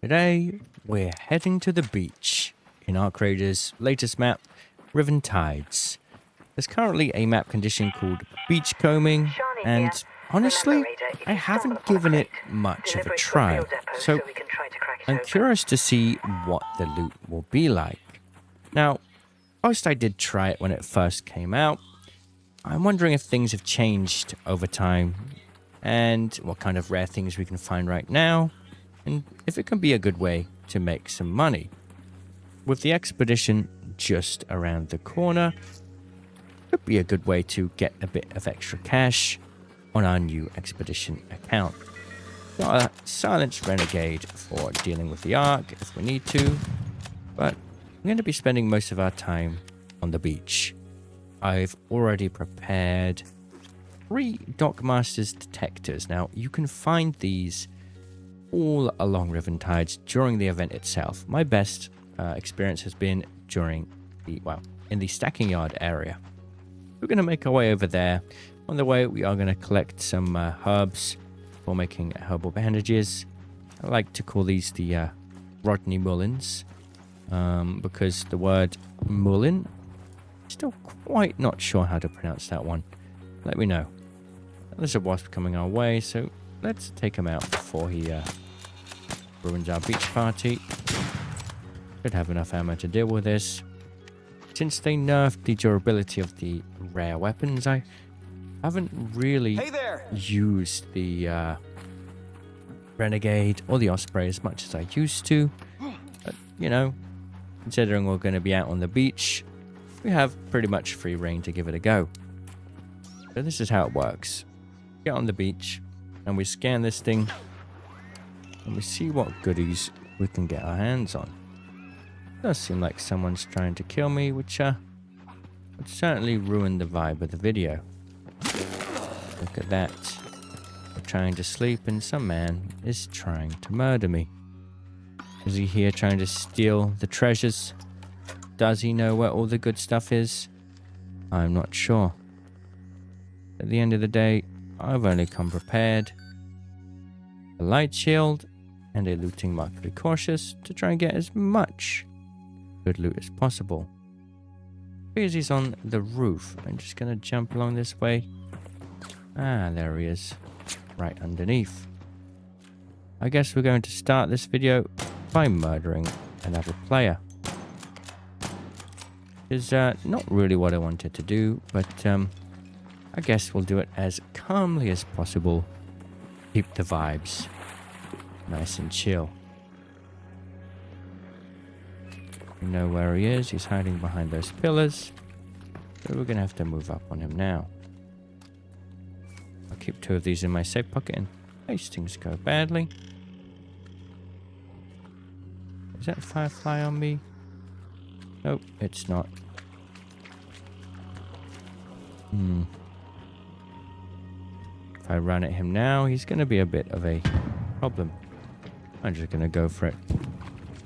Today, we're heading to the beach in Ark Raiders' latest map, Riven Tides. There's currently a map condition called beachcombing, and honestly, I haven't given it much of a try, so I'm curious to see what the loot will be like. Now, whilst I did try it when it first came out, I'm wondering if things have changed over time, and what kind of rare things we can find right now, and if it can be a good way to make some money. With the expedition just around the corner, it could be a good way to get a bit of extra cash on our new expedition account. Got a silenced renegade for dealing with the Ark if we need to, but I'm going to be spending most of our time on the beach. I've already prepared 3 Dockmaster's detectors. Now, you can find these all along Riven Tides during the event itself. My best experience has been during in the stacking yard area. We're going to make our way over there. On the way, we are going to collect some herbs for making herbal bandages. I like to call these the Rodney Mullins because the word Mullin, still quite not sure how to pronounce that one. Let me know. There's a wasp coming our way, so let's take him out before he ruins our beach party. Should have enough ammo to deal with this. Since they nerfed the durability of the rare weapons, I haven't really used the Renegade or the Osprey as much as I used to. But, you know, considering we're going to be out on the beach, we have pretty much free reign to give it a go. So this is how it works. Get on the beach, and we scan this thing, and we see what goodies we can get our hands on. Does seem like someone's trying to kill me, which would certainly ruin the vibe of the video. Look at that. I'm trying to sleep and some man is trying to murder me. Is he here trying to steal the treasures? Does he know where all the good stuff is? I'm not sure. At the end of the day, I've only come prepared. A light shield and a looting markedly cautious to try and get as much good loot as possible. Because he's on the roof, I'm just going to jump along this way. Ah, there he is. Right underneath. I guess we're going to start this video by murdering another player. It's not really what I wanted to do, but I guess we'll do it as calmly as possible. Keep the vibes nice and chill. We know where he is. He's hiding behind those pillars. So we're going to have to move up on him now. I'll keep 2 of these in my safe pocket in case things go badly. Is that firefly on me? Nope, it's not. If I run at him now, he's going to be a bit of a problem. I'm just going to go for it.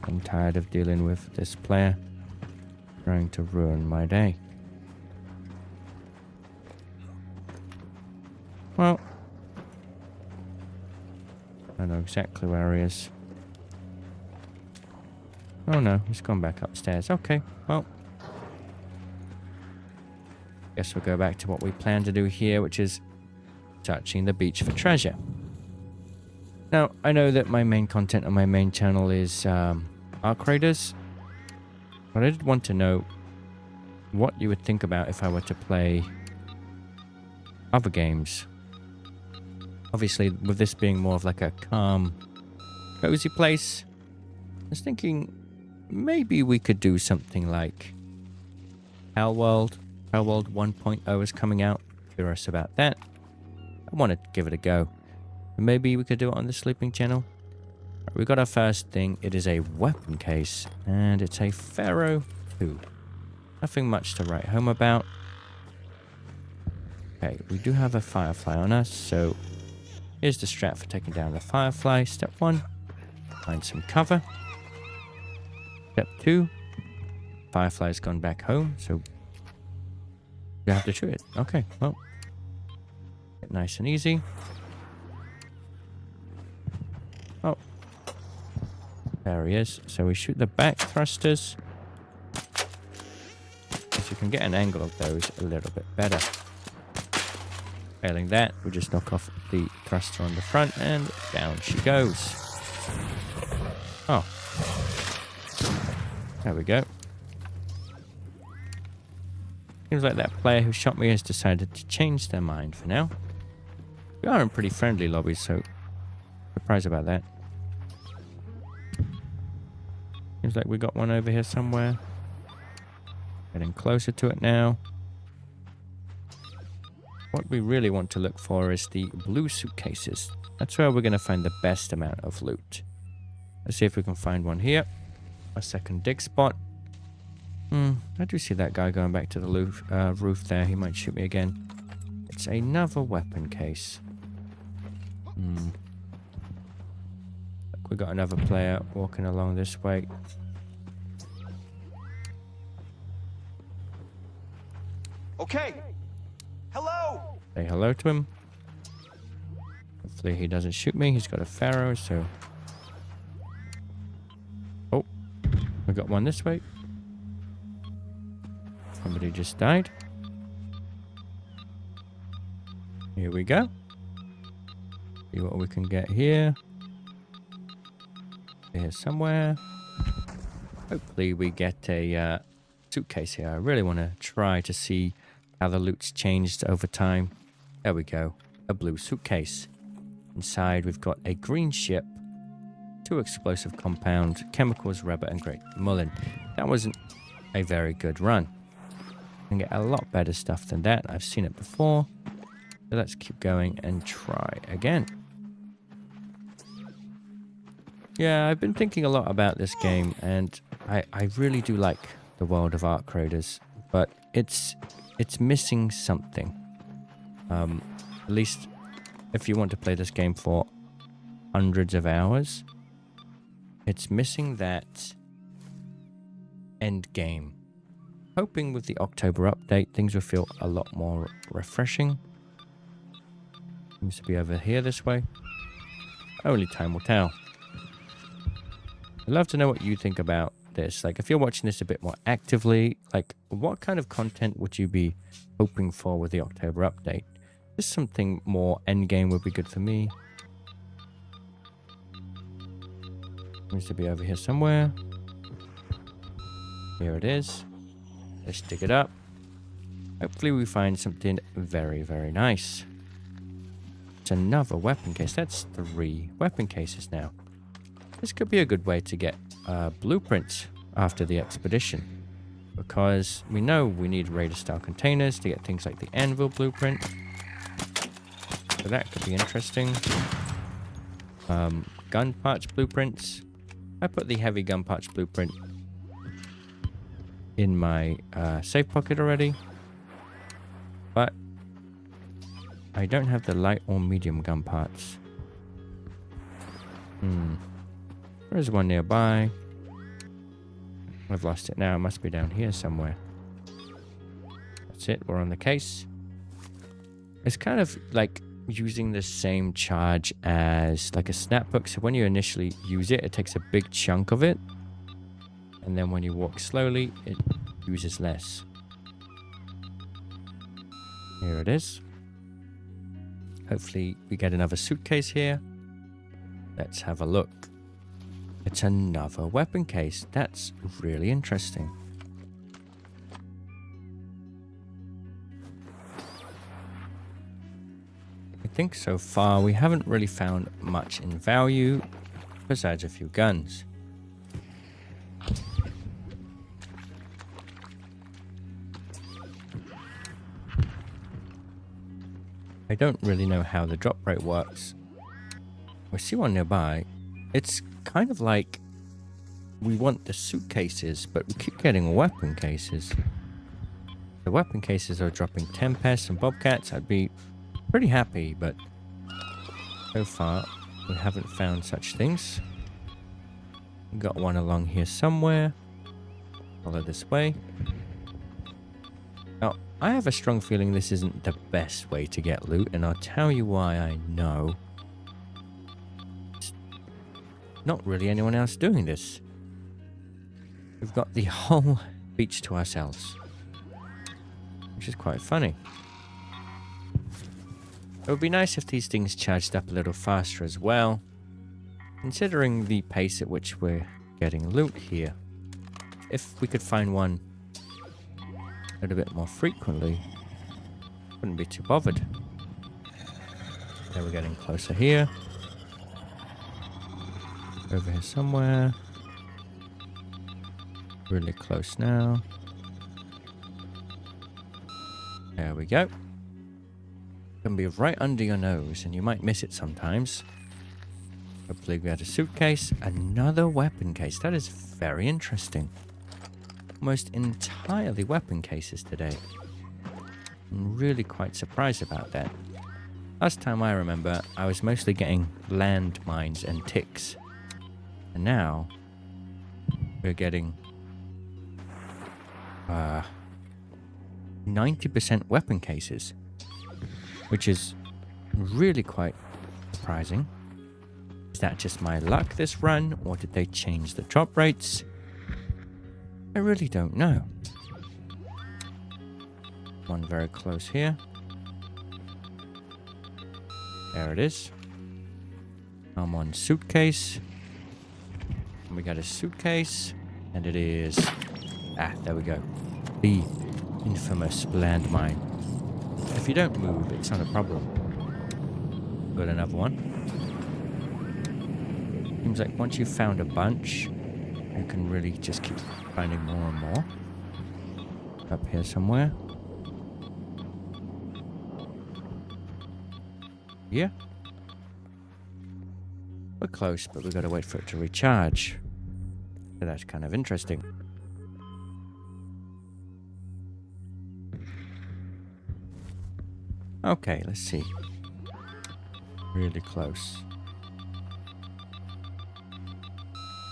I'm tired of dealing with this player trying to ruin my day. Well, I know exactly where he is. Oh no, he's gone back upstairs. Okay, well, guess we'll go back to what we plan to do here, which is searching the beach for treasure. Now, I know that my main content on my main channel is Ark Raiders, but I did want to know what you would think about if I were to play other games. Obviously, with this being more of like a calm, cozy place, I was thinking maybe we could do something like Palworld. Palworld 1.0 is coming out. Curious about that. I want to give it a go. Maybe we could do it on the sleeping channel. Right, we got our first thing. It is a weapon case, and it's a Pharaoh 2. Nothing much to write home about. Okay, we do have a Firefly on us, so here's the strat for taking down the Firefly. Step 1, find some cover. Step 2, Firefly's gone back home, so you have to shoot it. Okay, well, nice and easy. Oh, There he is. So we shoot the back thrusters. Because you can get an angle of those a little bit better. Failing that, we just knock off the thruster on the front and down she goes. Oh. There we go. Seems like that player who shot me has decided to change their mind for now. We are in pretty friendly lobbies, so surprised about that. Seems like we got one over here somewhere. Getting closer to it now. What we really want to look for is the blue suitcases. That's where we're going to find the best amount of loot. Let's see if we can find one here. A second dig spot. I do see that guy going back to the roof there. He might shoot me again. It's another weapon case. Look, we got another player walking along this way. Okay. Hello. Say hello to him. Hopefully he doesn't shoot me. He's got a Pharaoh, so... Oh, we got one this way. Somebody just died. Here we go. See what we can get here. Here somewhere. Hopefully we get a suitcase here. I really want to try to see how the loot's changed over time. There we go. A blue suitcase. Inside we've got a green ship, 2 explosive compound, chemicals, rubber, and great mullen. That wasn't a very good run. Can get a lot better stuff than that. I've seen it before. So let's keep going and try again. Yeah, I've been thinking a lot about this game, and I really do like the world of Arc Raiders, but it's missing something. At least if you want to play this game for hundreds of hours, it's missing that end game. Hoping with the October update, things will feel a lot more refreshing. Seems to be over here this way. Only time will tell. I'd love to know what you think about this. Like, if you're watching this a bit more actively, like, what kind of content would you be hoping for with the October update? Just something more endgame would be good for me. Seems to be over here somewhere. Here it is. Let's dig it up. Hopefully we find something very, very nice. It's another weapon case. That's 3 weapon cases now. This could be a good way to get blueprints after the expedition. Because we know we need Raider-style containers to get things like the Anvil blueprint. So that could be interesting. Gun parts blueprints. I put the heavy gun parts blueprint in my safe pocket already, but I don't have the light or medium gun parts. There's one nearby. I've lost it now. It must be down here somewhere. That's it. We're on the case. It's kind of like using the same charge as like a snapbook. So when you initially use it, it takes a big chunk of it. And then when you walk slowly, it uses less. Here it is. Hopefully we get another suitcase here. Let's have a look. It's another weapon case. That's really interesting. I think so far we haven't really found much in value besides a few guns. I don't really know how the drop rate works. We see one nearby. It's kind of like we want the suitcases, but we keep getting weapon cases. The weapon cases are dropping Tempests and Bobcats. I'd be pretty happy, but so far we haven't found such things. We got one along here somewhere. Follow this way. Now, I have a strong feeling this isn't the best way to get loot, and I'll tell you why I know. not really anyone else doing this. We've got the whole beach to ourselves, which is quite funny. It would be nice if these things charged up a little faster as well, considering the pace at which we're getting loot here. If we could find one a little bit more frequently, wouldn't be too bothered. Okay, we're getting closer here. Over here somewhere. Really close now. There we go. Can be right under your nose and you might miss it sometimes. Hopefully we had a suitcase. Another weapon case. That is very interesting. Almost entirely weapon cases today. I'm really quite surprised about that. Last time I remember, I was mostly getting landmines and ticks. And now we're getting 90% weapon cases, which is really quite surprising. Is that just my luck this run, or did they change the drop rates? I really don't know. One very close here. There it is. I'm on suitcase. And we got a suitcase, and it is... there we go. The infamous landmine. If you don't move, it's not a problem. Got another one. Seems like once you've found a bunch, you can really just keep finding more and more. Up here somewhere. Yeah. We're close, but we've got to wait for it to recharge. So that's kind of interesting. Okay, let's see. Really close.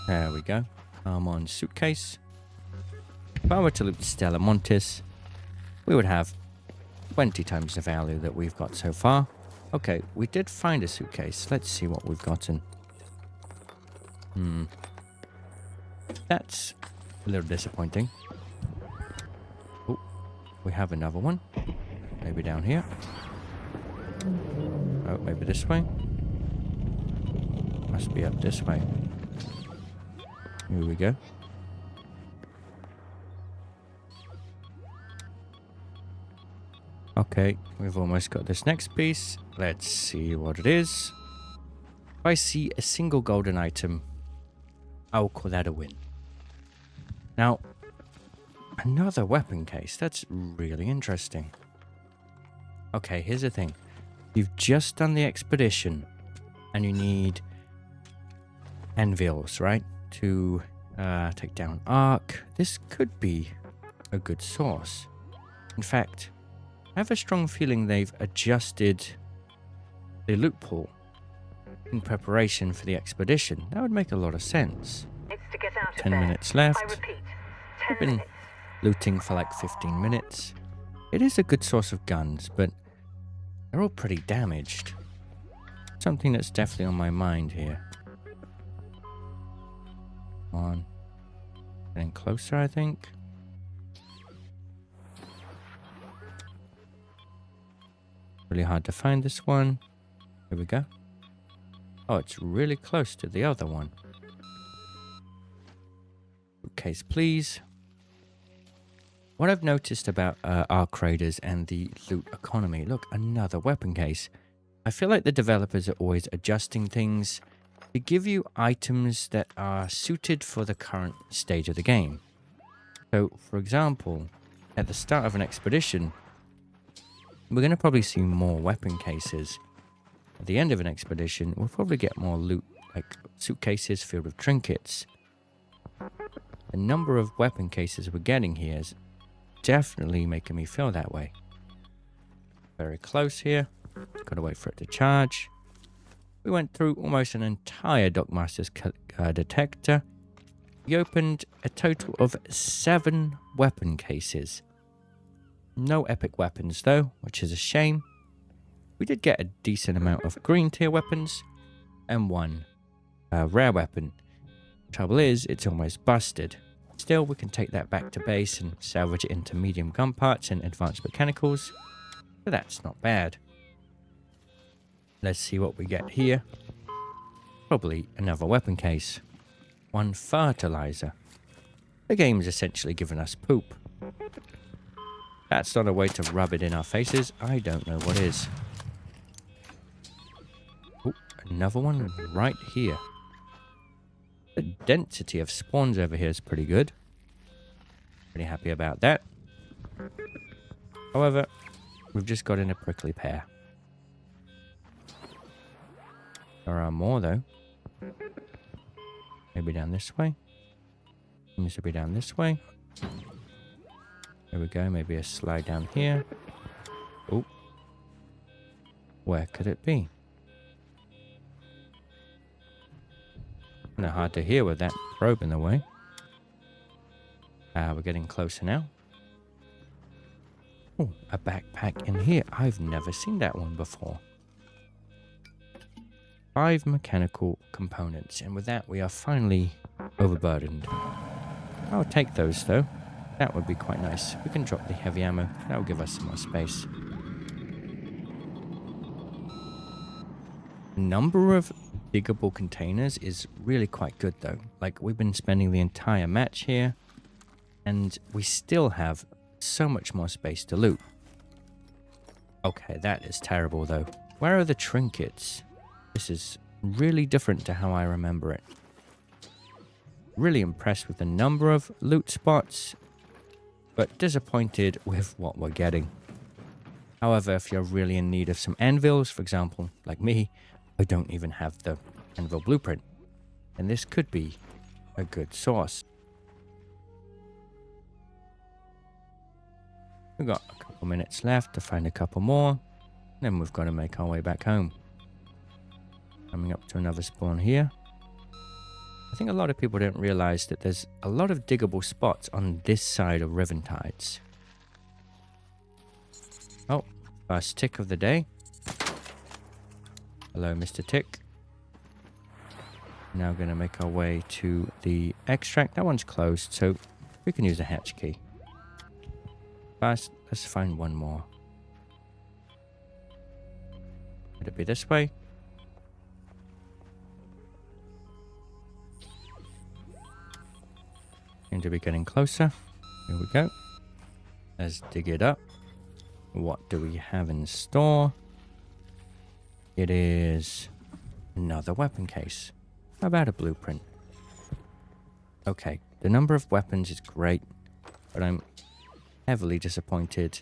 There we go. I'm on suitcase. If I were to loot Stella Montis, we would have 20 times the value that we've got so far. Okay, we did find a suitcase. Let's see what we've gotten. That's a little disappointing. Oh, we have another one. Maybe down here. Oh, maybe this way. Must be up this way. Here we go. Okay, we've almost got this next piece. Let's see what it is. If I see a single golden item, I'll call that a win. Now, another weapon case. That's really interesting. Okay, here's the thing. You've just done the expedition, and you need anvils, right? To take down Ark. This could be a good source. In fact, I have a strong feeling they've adjusted the loot pool in preparation for the expedition. That would make a lot of sense. 10 minutes left. I've been looting for like 15 minutes. It is a good source of guns, but they're all pretty damaged. Something that's definitely on my mind here. Come on. Getting closer, I think. Really hard to find this one. Here we go. Oh, it's really close to the other one. Case, please. What I've noticed about Ark Raiders and the loot economy. Look, another weapon case. I feel like the developers are always adjusting things to give you items that are suited for the current stage of the game. So, for example, at the start of an expedition, we're going to probably see more weapon cases. At the end of an expedition, we'll probably get more loot, like suitcases filled with trinkets. The number of weapon cases we're getting here is definitely making me feel that way. Very close here. Gotta wait for it to charge. We went through almost an entire Dockmaster's detector. We opened a total of 7 weapon cases. No epic weapons though, which is a shame. We did get a decent amount of green tier weapons and 1 a rare weapon. Trouble is, it's almost busted. Still, we can take that back to base and salvage it into medium gun parts and advanced mechanicals. So that's not bad. Let's see what we get here. Probably another weapon case. One fertilizer. The game is essentially giving us poop. That's not a way to rub it in our faces. I don't know what is. Oh, another one right here. The density of spawns over here is pretty good. Pretty happy about that. However, we've just got in a prickly pear. There are more though. Maybe down this way. Seems to be down this way. There we go. Maybe a slide down here. Oh. Where could it be? Kind of hard to hear with that probe in the way. We're getting closer now. Oh, a backpack in here. I've never seen that one before. 5 mechanical components, and with that we are finally overburdened. I'll take those though. That would be quite nice. We can drop the heavy ammo. That will give us some more space. The number of diggable containers is really quite good though. Like, we've been spending the entire match here, and we still have so much more space to loot. Okay, that is terrible though. Where are the trinkets? This is really different to how I remember it. Really impressed with the number of loot spots, but disappointed with what we're getting. However, if you're really in need of some anvils, for example, like me, I don't even have the anvil blueprint, and this could be a good source. We've got a couple minutes left to find a couple more, then we've got to make our way back home. Coming up to another spawn here. I think a lot of people don't realize that there's a lot of diggable spots on this side of Riventides. Oh, first tick of the day. Hello, Mr. Tick. Now going to make our way to the extract. That one's closed, so we can use a hatch key. First, let's find one more. Could it be this way? Seem to be getting closer. Here we go. Let's dig it up. What do we have in store? It is another weapon case. How about a blueprint? Okay, the number of weapons is great, but I'm heavily disappointed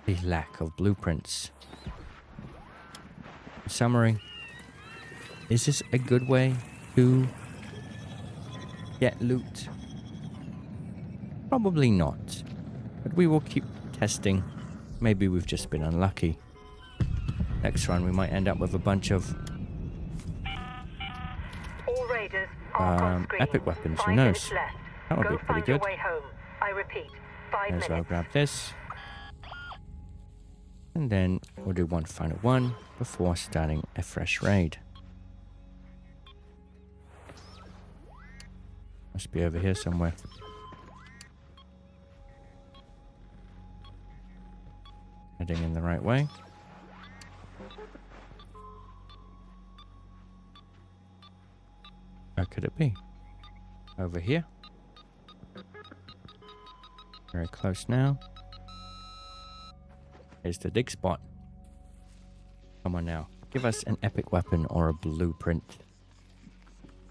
the lack of blueprints. In summary, is this a good way to get loot? Probably not, but we will keep testing. Maybe we've just been unlucky. Next run we might end up with a bunch of all raiders are on screen. epic weapons, who 5 knows? minutes left. That would Go be pretty find your good. way home. I repeat, 5 May as well minutes. grab this. And then we'll do one final one before starting a fresh raid. Must be over here somewhere. Heading in the right way. Where could it be? Over here. Very close now. Here's the dig spot. Come on now. Give us an epic weapon or a blueprint.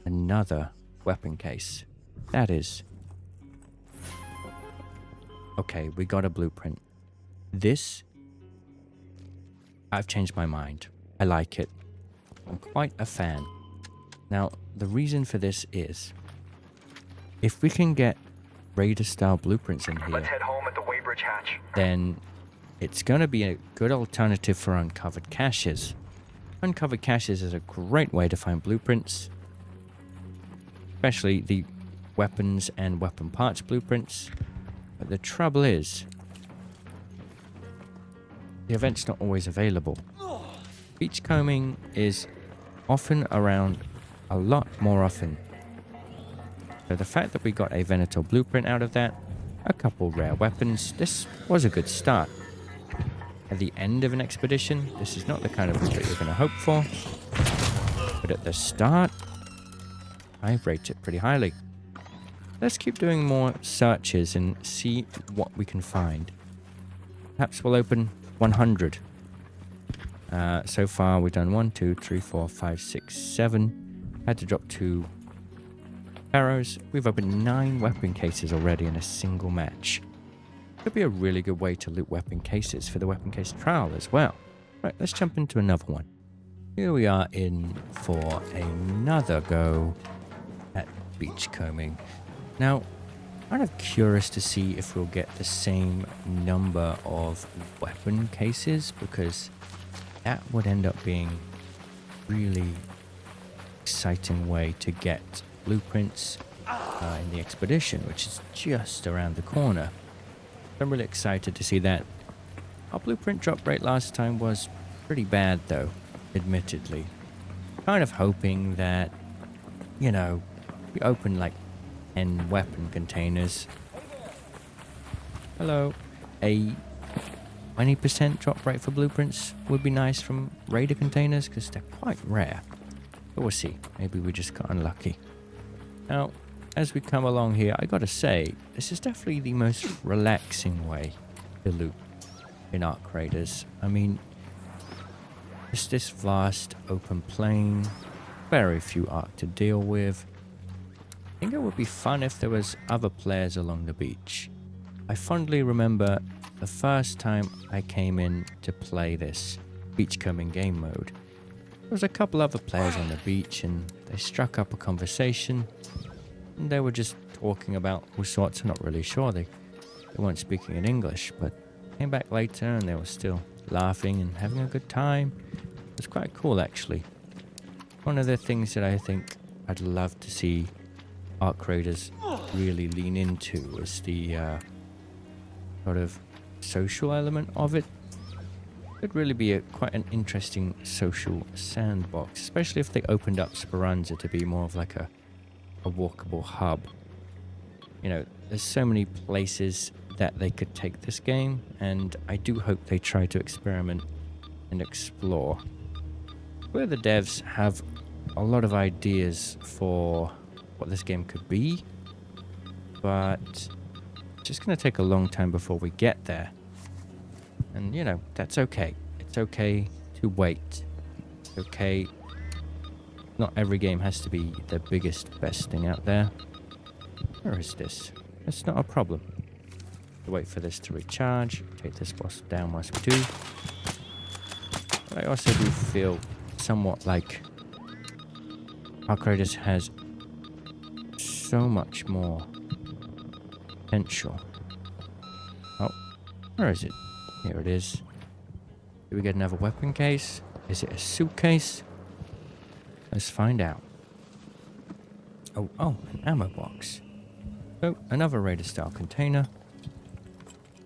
Another weapon case. That is. Okay, we got a blueprint. This, I've changed my mind. I like it. I'm quite a fan. Now, the reason for this is, if we can get Raider-style blueprints in Let's here, head home at the Weybridge hatch. then it's going to be a good alternative for uncovered caches. Uncovered caches is a great way to find blueprints, especially the weapons and weapon parts blueprints. But the trouble is, the event's not always available. Beachcombing is often around a lot more often. So the fact that we got a Venator blueprint out of that, a couple rare weapons, this was a good start. At the end of an expedition, this is not the kind of loot that you're going to hope for. But at the start, I rate it pretty highly. Let's keep doing more searches and see what we can find. Perhaps we'll open 100. So far, we've done 1, 2, 3, 4, 5, 6, 7. Had to drop 2 arrows. We've opened 9 weapon cases already in a single match. Could be a really good way to loot weapon cases for the weapon case trial as well. Right, let's jump into another one. Here we are in for another go at beachcombing. Now, I'm kind of curious to see if we'll get the same number of weapon cases, because that would end up being a really exciting way to get blueprints in the expedition, which is just around the corner. I'm really excited to see that. Our blueprint drop rate last time was pretty bad though, admittedly. Kind of hoping that, you know, we open like 10 weapon containers. Hello. A 20% drop rate for blueprints would be nice from raider containers, because they're quite rare. But we'll see. Maybe we just got unlucky. Now, as we come along here, I gotta say, this is definitely the most relaxing way to loot in Ark Raiders. I mean, just this vast open plain, very few Ark to deal with. I think it would be fun if there was other players along the beach. I fondly remember the first time I came in to play this beachcombing game mode. There was a couple other players on the beach and they struck up a conversation. And they were just talking about all sorts. I'm not really sure. They weren't speaking in English, but came back later and they were still laughing and having a good time. It was quite cool, actually. One of the things that I think I'd love to see Ark Raiders really lean into is the sort of social element of it. Could really be quite an interesting social sandbox, especially if they opened up Speranza to be more of like a walkable hub. You know, there's so many places that they could take this game, and I do hope they try to experiment and explore. Where the devs have a lot of ideas for what this game could be, but it's just going to take a long time before we get there. And, you know, that's okay. It's okay to wait. It's okay. Not every game has to be the biggest, best thing out there. Where is this? It's not a problem. Wait for this to recharge. Take this boss down whilst we do. But I also do feel somewhat like Ark Raiders has so much more potential. Oh, where is it? Here it is. Do we get another weapon case? Is it a suitcase? Let's find out. Oh, an ammo box. So, another Raider style container.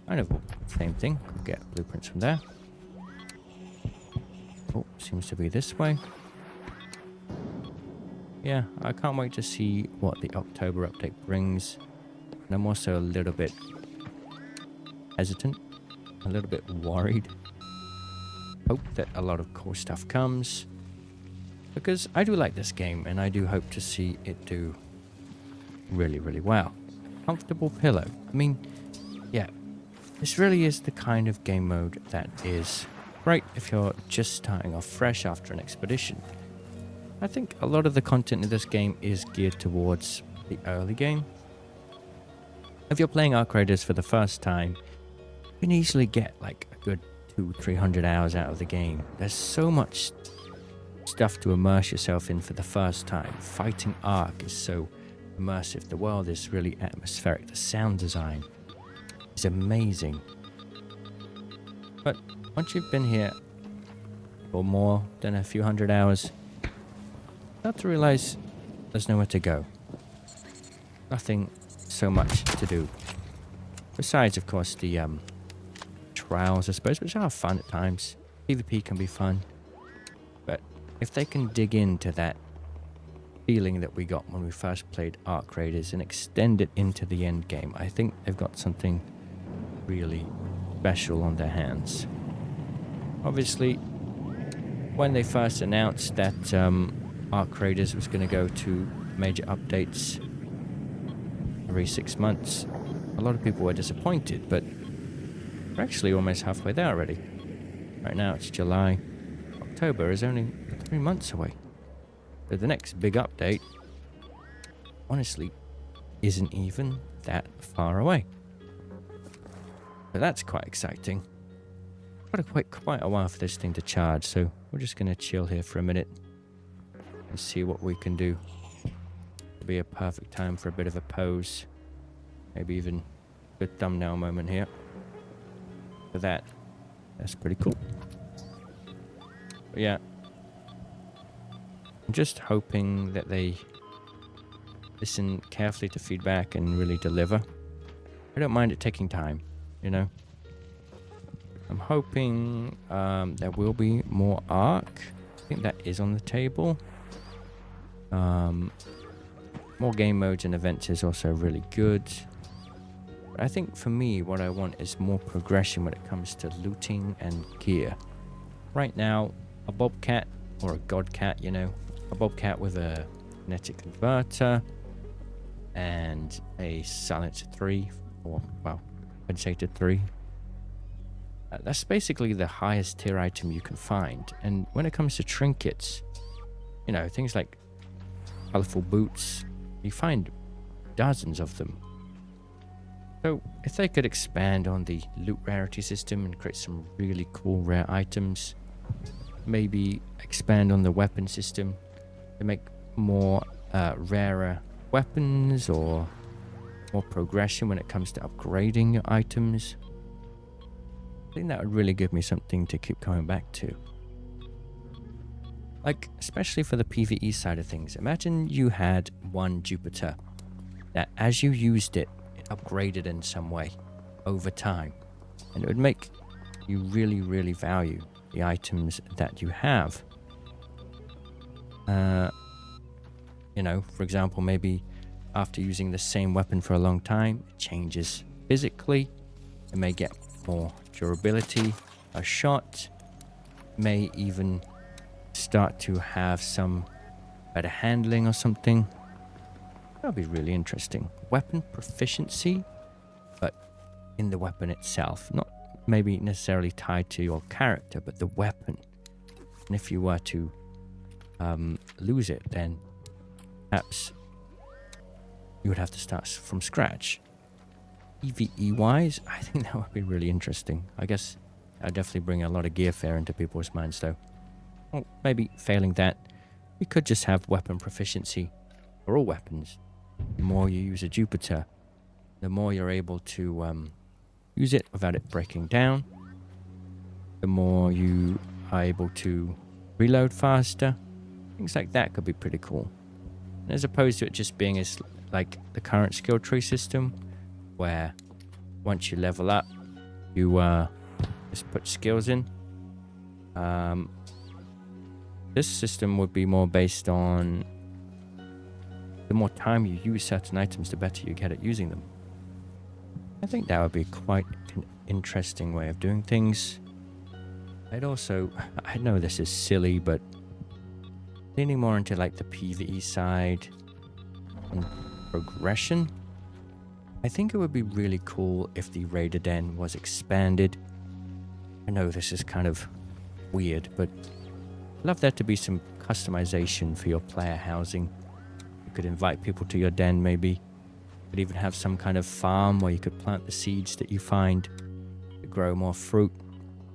Kind of same thing. Could get blueprints from there. Oh, seems to be this way. Yeah, I can't wait to see what the October update brings. And I'm also a little bit hesitant, a little bit worried. Hope that a lot of cool stuff comes, because I do like this game and I do hope to see it do really, really well. Comfortable pillow. I mean, yeah, this really is the kind of game mode that is great if you're just starting off fresh after an expedition. I think a lot of the content in this game is geared towards the early game. If you're playing Ark Raiders for the first time, you can easily get like a good 200-300 hours out of the game. There's so much stuff to immerse yourself in for the first time. Fighting Ark is so immersive. The world is really atmospheric. The sound design is amazing. But once you've been here for more than a few hundred hours, you start to realize there's nowhere to go. Nothing so much to do. Besides, of course, the trials, I suppose, which are fun at times. PvP can be fun. But if they can dig into that feeling that we got when we first played Arc Raiders and extend it into the end game. I think they've got something really special on their hands. Obviously, when they first announced that Arc Raiders was going to go to major updates every 6 months, a lot of people were disappointed, but we're actually almost halfway there already. Right now it's July. October is only 3 months away. So the next big update, honestly, isn't even that far away. So that's quite exciting. Got to wait quite a while for this thing to charge, so we're just going to chill here for a minute and see what we can do. It'll be a perfect time for a bit of a pose. Maybe even a good thumbnail moment here. For that, that's pretty cool. But yeah, I'm just hoping that they listen carefully to feedback and really deliver. I don't mind it taking time, you know. I'm hoping there will be more Arc. I think that is on the table. More game modes and events is also really good. But I think for me, what I want is more progression when it comes to looting and gear. Right now, a Bobcat, or a Godcat, you know, a Bobcat with a kinetic converter and a Silencer 3, or, well, Compensator 3. That's basically the highest tier item you can find. And when it comes to trinkets, you know, things like colorful boots, you find dozens of them. So if they could expand on the loot rarity system and create some really cool rare items, maybe expand on the weapon system to make more rarer weapons or more progression when it comes to upgrading your items, I think that would really give me something to keep coming back to. Like, especially for the PvE side of things. Imagine you had one Jupiter that as you used it, it upgraded in some way over time. And it would make you really, really value the items that you have. You know, for example, maybe after using the same weapon for a long time, it changes physically. It may get more durability. A shot may even start to have some better handling or something. That would be really interesting. Weapon proficiency, but in the weapon itself. Not maybe necessarily tied to your character, but the weapon. And if you were to lose it, then perhaps you would have to start from scratch. PvE wise, I think that would be really interesting. I guess I'd definitely bring a lot of gear fare into people's minds though. Well, maybe failing that, we could just have weapon proficiency for all weapons. The more you use a Jupiter, the more you're able to use it without it breaking down. The more you are able to reload faster. Things like that could be pretty cool. And as opposed to it just being as like the current skill tree system, where once you level up, you just put skills in. This system would be more based on the more time you use certain items, the better you get at using them. I think that would be quite an interesting way of doing things. I'd also, I know this is silly, but leaning more into like the PvE side and progression, I think it would be really cool if the Raider Den was expanded. I know this is kind of weird, but I'd love there to be some customization for your player housing. You could invite people to your den maybe. You could even have some kind of farm where you could plant the seeds that you find to grow more fruit.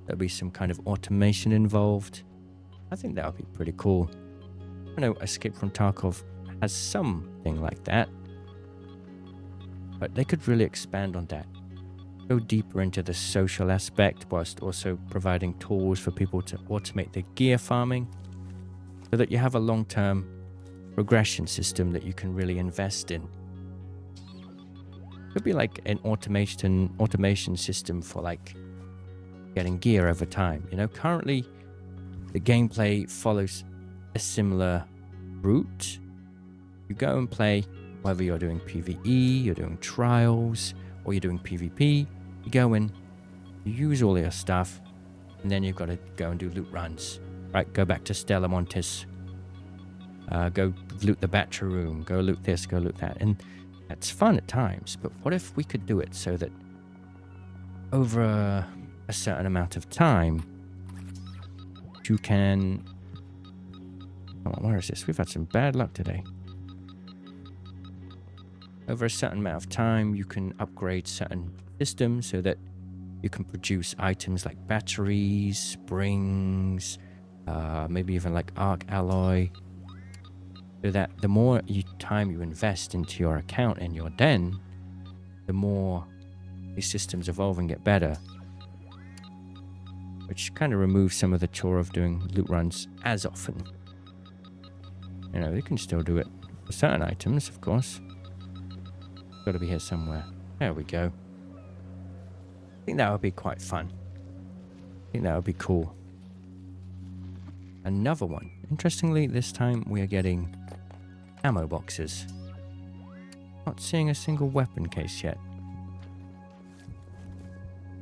There'd be some kind of automation involved. I think that would be pretty cool. I know Escape from Tarkov has something like that, but they could really expand on that. Go deeper into the social aspect whilst also providing tools for people to automate their gear farming so that you have a long-term progression system that you can really invest in. Could be like an automation system for like getting gear over time. You know, currently the gameplay follows a similar route You go and play, whether you're doing PvE, you're doing trials, or you're doing PvP. You go in, you use all your stuff, and then you've got to go and do loot runs. Right, go back to Stella Montis. Go loot the battery room. Go loot this, go loot that. And that's fun at times, but what if we could do it so that over a certain amount of time, you can... Come on, where is this? We've had some bad luck today. Over a certain amount of time, you can upgrade certain systems so that you can produce items like batteries, springs, maybe even like arc alloy. So that the more time you invest into your account and your den, the more these systems evolve and get better. Which kind of removes some of the chore of doing loot runs as often. You know, you can still do it for certain items, of course. Got to be here somewhere. There we go. I think that would be quite fun. I think that would be cool. Another one. Interestingly, this time we are getting ammo boxes. Not seeing a single weapon case yet.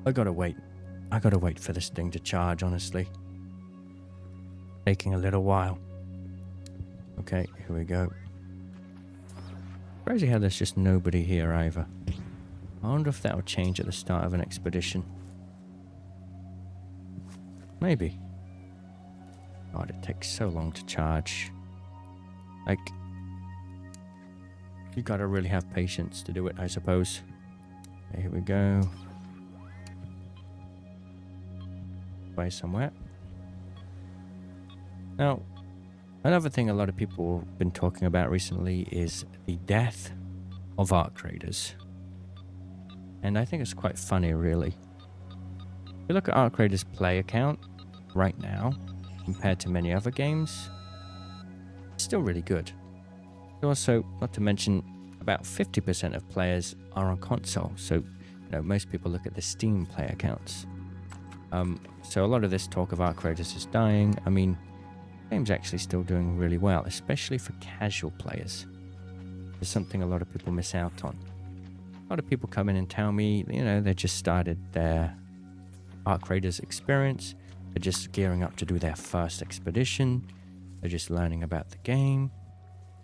I gotta wait. I gotta wait for this thing to charge, honestly. Taking a little while. Okay, here we go. Crazy how there's just nobody here either. I wonder if that will change at the start of an expedition. Maybe. God, it takes so long to charge. Like, you gotta really have patience to do it, I suppose. Okay, here we go. Way somewhere. Now, another thing a lot of people have been talking about recently is the death of ARC Raiders. And I think it's quite funny, really. If you look at ARC Raiders' play account right now, compared to many other games, it's still really good. Also, not to mention, about 50% of players are on console, so you know, most people look at the Steam play accounts. So a lot of this talk of ARC Raiders is dying. I mean, the game's actually still doing really well, especially for casual players. It's something a lot of people miss out on. A lot of people come in and tell me, you know, they just started their ARC Raiders experience. They're just gearing up to do their first expedition. They're just learning about the game.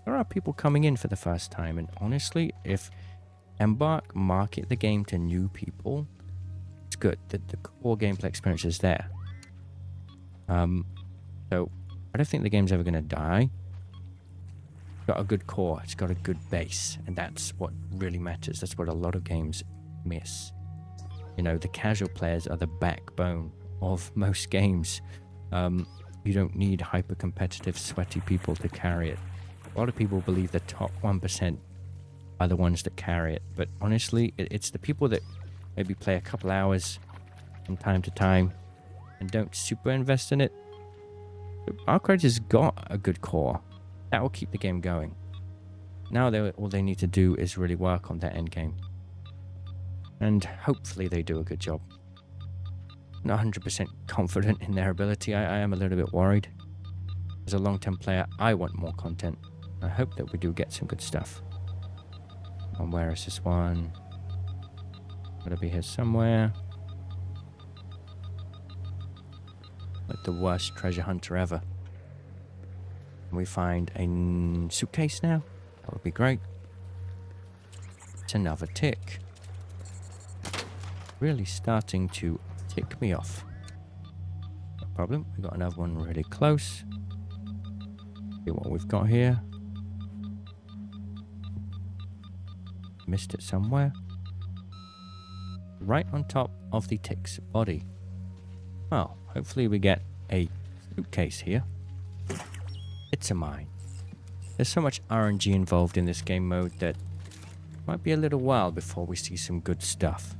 There are people coming in for the first time, and honestly, if Embark market the game to new people, it's good that the core gameplay experience is there. So I don't think the game's ever going to die. It's got a good core, it's got a good base, and that's what really matters. That's what a lot of games miss. You know, the casual players are the backbone of most games. You don't need hyper competitive, sweaty people to carry it. A lot of people believe the top 1% are the ones that carry it, but honestly, it's the people that maybe play a couple hours from time to time and don't super invest in it. ARC Raiders got a good core. That will keep the game going. Now all they need to do is really work on their end game. And hopefully they do a good job. Not 100% confident in their ability. I am a little bit worried. As a long-term player, I want more content. I hope that we do get some good stuff. And where is this one? Gotta be here somewhere. Like the worst treasure hunter ever. Can we find a suitcase now? That would be great. It's another tick. Really starting to tick me off. No problem. We got another one really close. See what we've got here. Missed it somewhere. Right on top of the tick's body. Well, hopefully we get a suitcase here. It's a mine. There's so much RNG involved in this game mode that it might be a little while before we see some good stuff.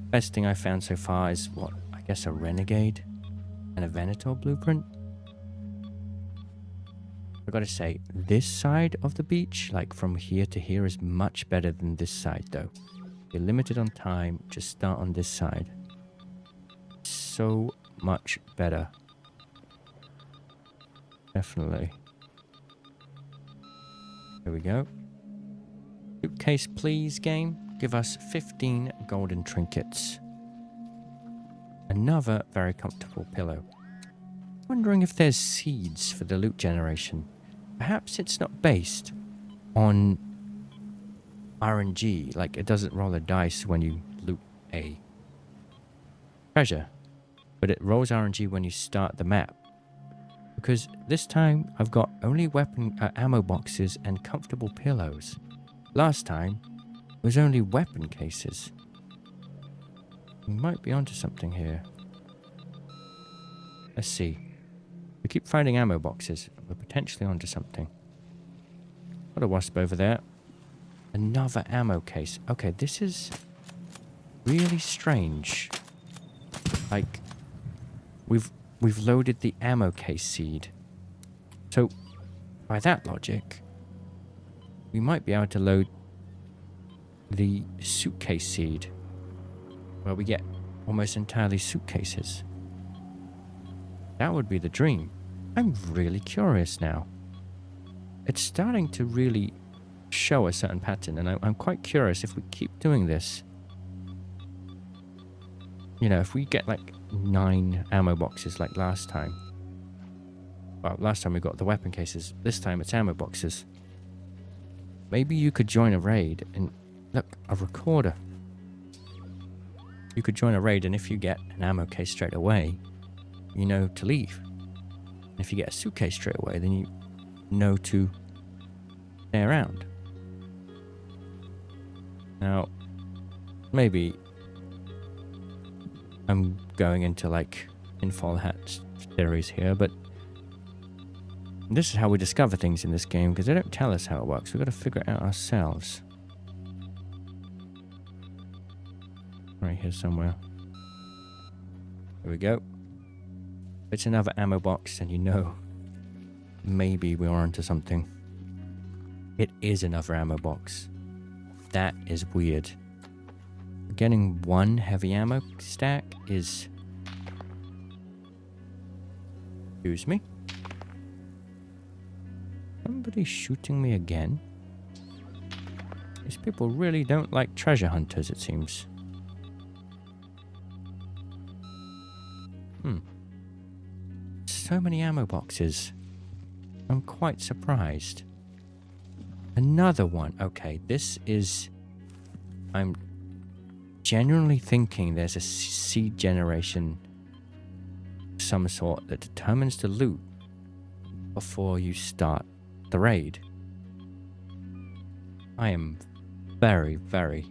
Best thing I found so far is what, I guess a Renegade and a Venator blueprint. I gotta say, this side of the beach, like from here to here, is much better than this side though. You're limited on time, just start on this side. So much better. Here we go. Suitcase, please, game. Give us 15 golden trinkets. Another very comfortable pillow. Wondering if there's seeds for the loot generation. Perhaps it's not based on RNG, like it doesn't roll a dice when you loot a treasure, but it rolls RNG when you start the map. Because this time I've got only weapon ammo boxes and comfortable pillows. Last time it was only weapon cases. We might be onto something here. Let's see. We keep finding ammo boxes. We're potentially onto something. Got a wasp over there. Another ammo case. Okay, this is really strange. Like, we've loaded the ammo case seed. So, by that logic, we might be able to load the suitcase seed, where we get almost entirely suitcases. That would be the dream. I'm really curious now. It's starting to really show a certain pattern, and I'm quite curious if we keep doing this. You know, if we get like 9 ammo boxes like last time. Well, last time we got the weapon cases. This time it's ammo boxes. Maybe you could join a raid and... Look, a recorder. You could join a raid, and if you get an ammo case straight away, you know to leave. And if you get a suitcase straight away, then you know to stay around. Now, maybe I'm going into like tinfoil hat theories here, but this is how we discover things in this game, because they don't tell us how it works. We've got to figure it out ourselves. Right here somewhere. There we go. It's another ammo box, and you know, maybe we're onto something. It is another ammo box. That is weird. Getting 1 heavy ammo stack is... Excuse me? Somebody's shooting me again? These people really don't like treasure hunters, it seems. So many ammo boxes. I'm quite surprised. Another one. Okay, this is... I'm genuinely thinking there's a seed generation of some sort that determines the loot before you start the raid. I am very, very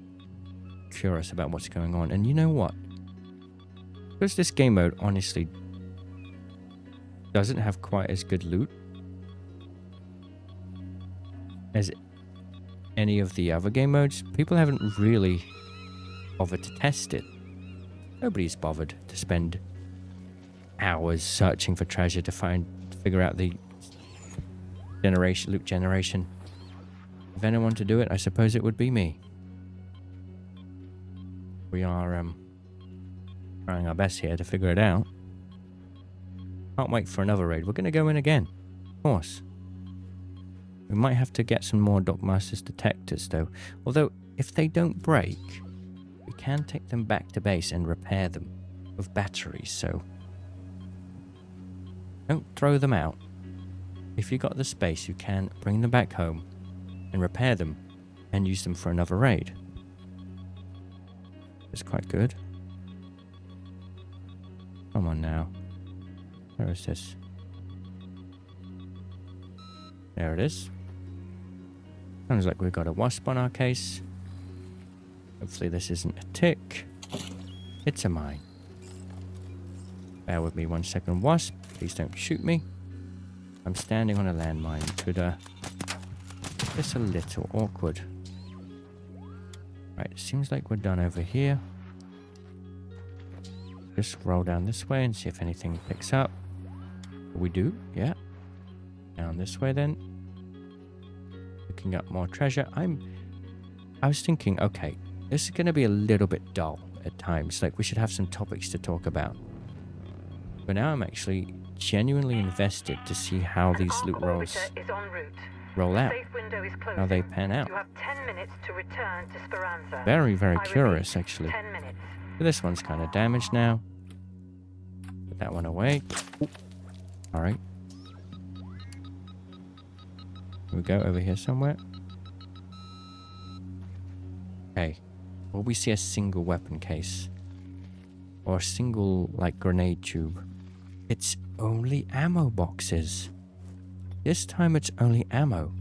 curious about what's going on. And you know what? Because this game mode honestly doesn't have quite as good loot as any of the other game modes, people haven't really bothered to test it. Nobody's bothered to spend hours searching for treasure to figure out the loot generation. If anyone to do it, I suppose it would be me. We are trying our best here to figure it out. Can't wait for another raid. We're going to go in again, of course. We might have to get some more Dockmaster's detectors, though. Although, if they don't break, we can take them back to base and repair them with batteries, so... Don't throw them out. If you got the space, you can bring them back home and repair them and use them for another raid. It's quite good. Come on now. Where is this? There it is. Sounds like we've got a wasp on our case. Hopefully this isn't a tick. It's a mine. Bear with me 1 second, wasp. Please don't shoot me. I'm standing on a landmine. Could, it's a little awkward. Right, it seems like we're done over here. Just roll down this way and see if anything picks up. We do, yeah. Down this way then. Looking up more treasure. I was thinking, okay, this is going to be a little bit dull at times. Like, we should have some topics to talk about. But now I'm actually genuinely invested to see how these loot rolls... Orbiter is en route. roll out, Safe window is closing. how they pan out. You have 10 minutes to return to Speranza. Very, very I curious, repeat, actually. 10 minutes. But this one's kind of damaged now. Put that one away. Alright. Here we go, over here somewhere. Okay. Will we see a single weapon case? Or a single, like, grenade tube? It's only ammo boxes. This time it's only ammo.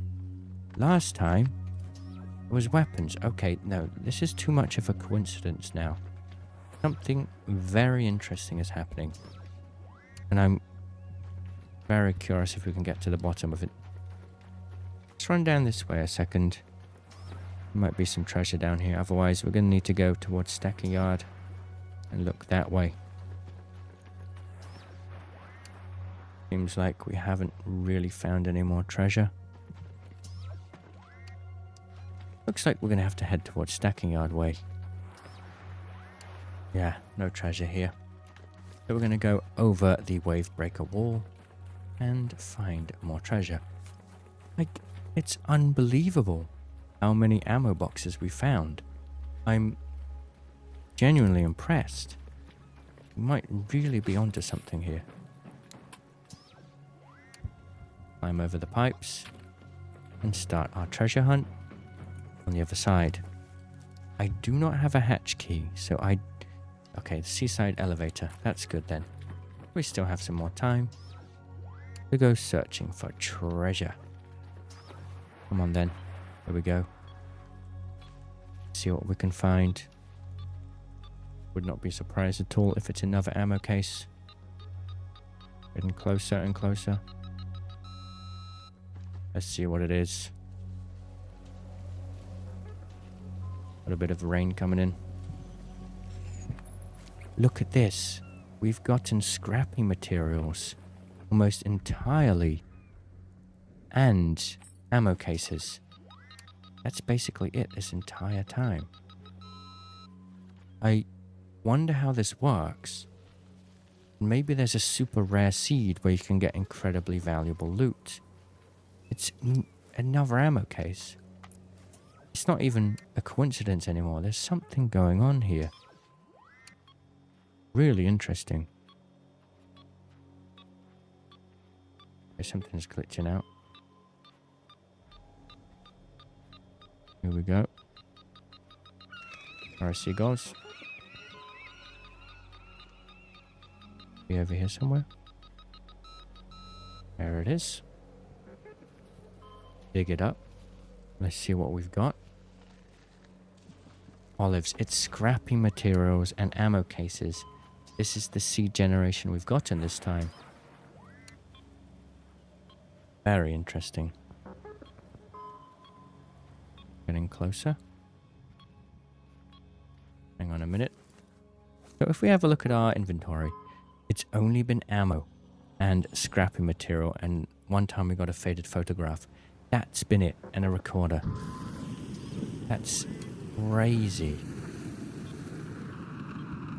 Last time, it was weapons. Okay, no, this is too much of a coincidence now. Something very interesting is happening. And I'm very curious if we can get to the bottom of it. Let's run down this way a second. There might be some treasure down here. Otherwise, we're going to need to go towards Stacking Yard and look that way. Seems like we haven't really found any more treasure. Looks like we're going to have to head towards Stacking Yard way. Yeah, no treasure here. So we're going to go over the wave breaker wall and find more treasure. Like, it's unbelievable how many ammo boxes we found. I'm genuinely impressed. We might really be onto something here. Climb over the pipes and start our treasure hunt on the other side. I do not have a hatch key, so okay, the seaside elevator. That's good then. We still have some more time to go searching for treasure. Come on then. Here we go. See what we can find. Would not be surprised at all if it's another ammo case. Getting closer and closer. Let's see what it is. Got a bit of rain coming in. Look at this. We've gotten scrappy materials almost entirely. And ammo cases. That's basically it this entire time. I wonder how this works. Maybe there's a super rare seed where you can get incredibly valuable loot. It's another ammo case. It's not even a coincidence anymore. There's something going on here. Really interesting. Okay, something's glitching out. Here we go. Our seagulls. Be over here somewhere. There it is. Dig it up. Let's see what we've got. Olives. It's scrappy materials and ammo cases. This is the seed generation we've gotten this time. Very interesting. Getting closer. Hang on a minute. So if we have a look at our inventory, it's only been ammo and scrappy material, and one time we got a faded photograph. That's been it, and a recorder. That's crazy.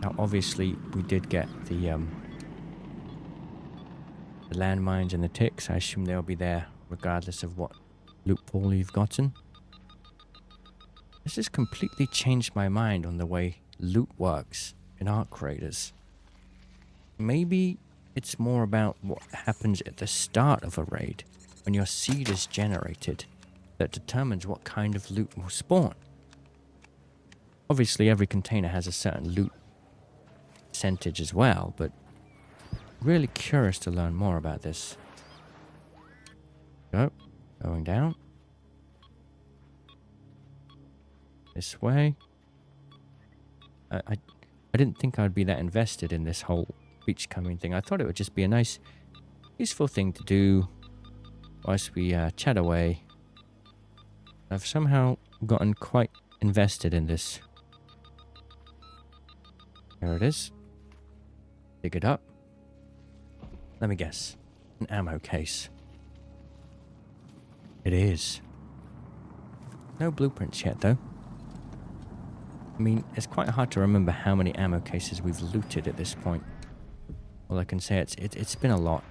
Now obviously we did get the landmines and the ticks. I assume they'll be there regardless of what loot pool you've gotten. This has completely changed my mind on the way loot works in Arc Raiders. Maybe it's more about what happens at the start of a raid when your seed is generated that determines what kind of loot will spawn. Obviously every container has a certain loot percentage as well, but really curious to learn more about this. Going down. This way. I didn't think I'd be that invested in this whole beachcombing thing. I thought it would just be a nice, useful thing to do whilst we chat away. I've somehow gotten quite invested in this. There it is. Dig it up. Let me guess. An ammo case. It is. No blueprints yet, though. I mean, it's quite hard to remember how many ammo cases we've looted at this point. All I can say, it's been a lot.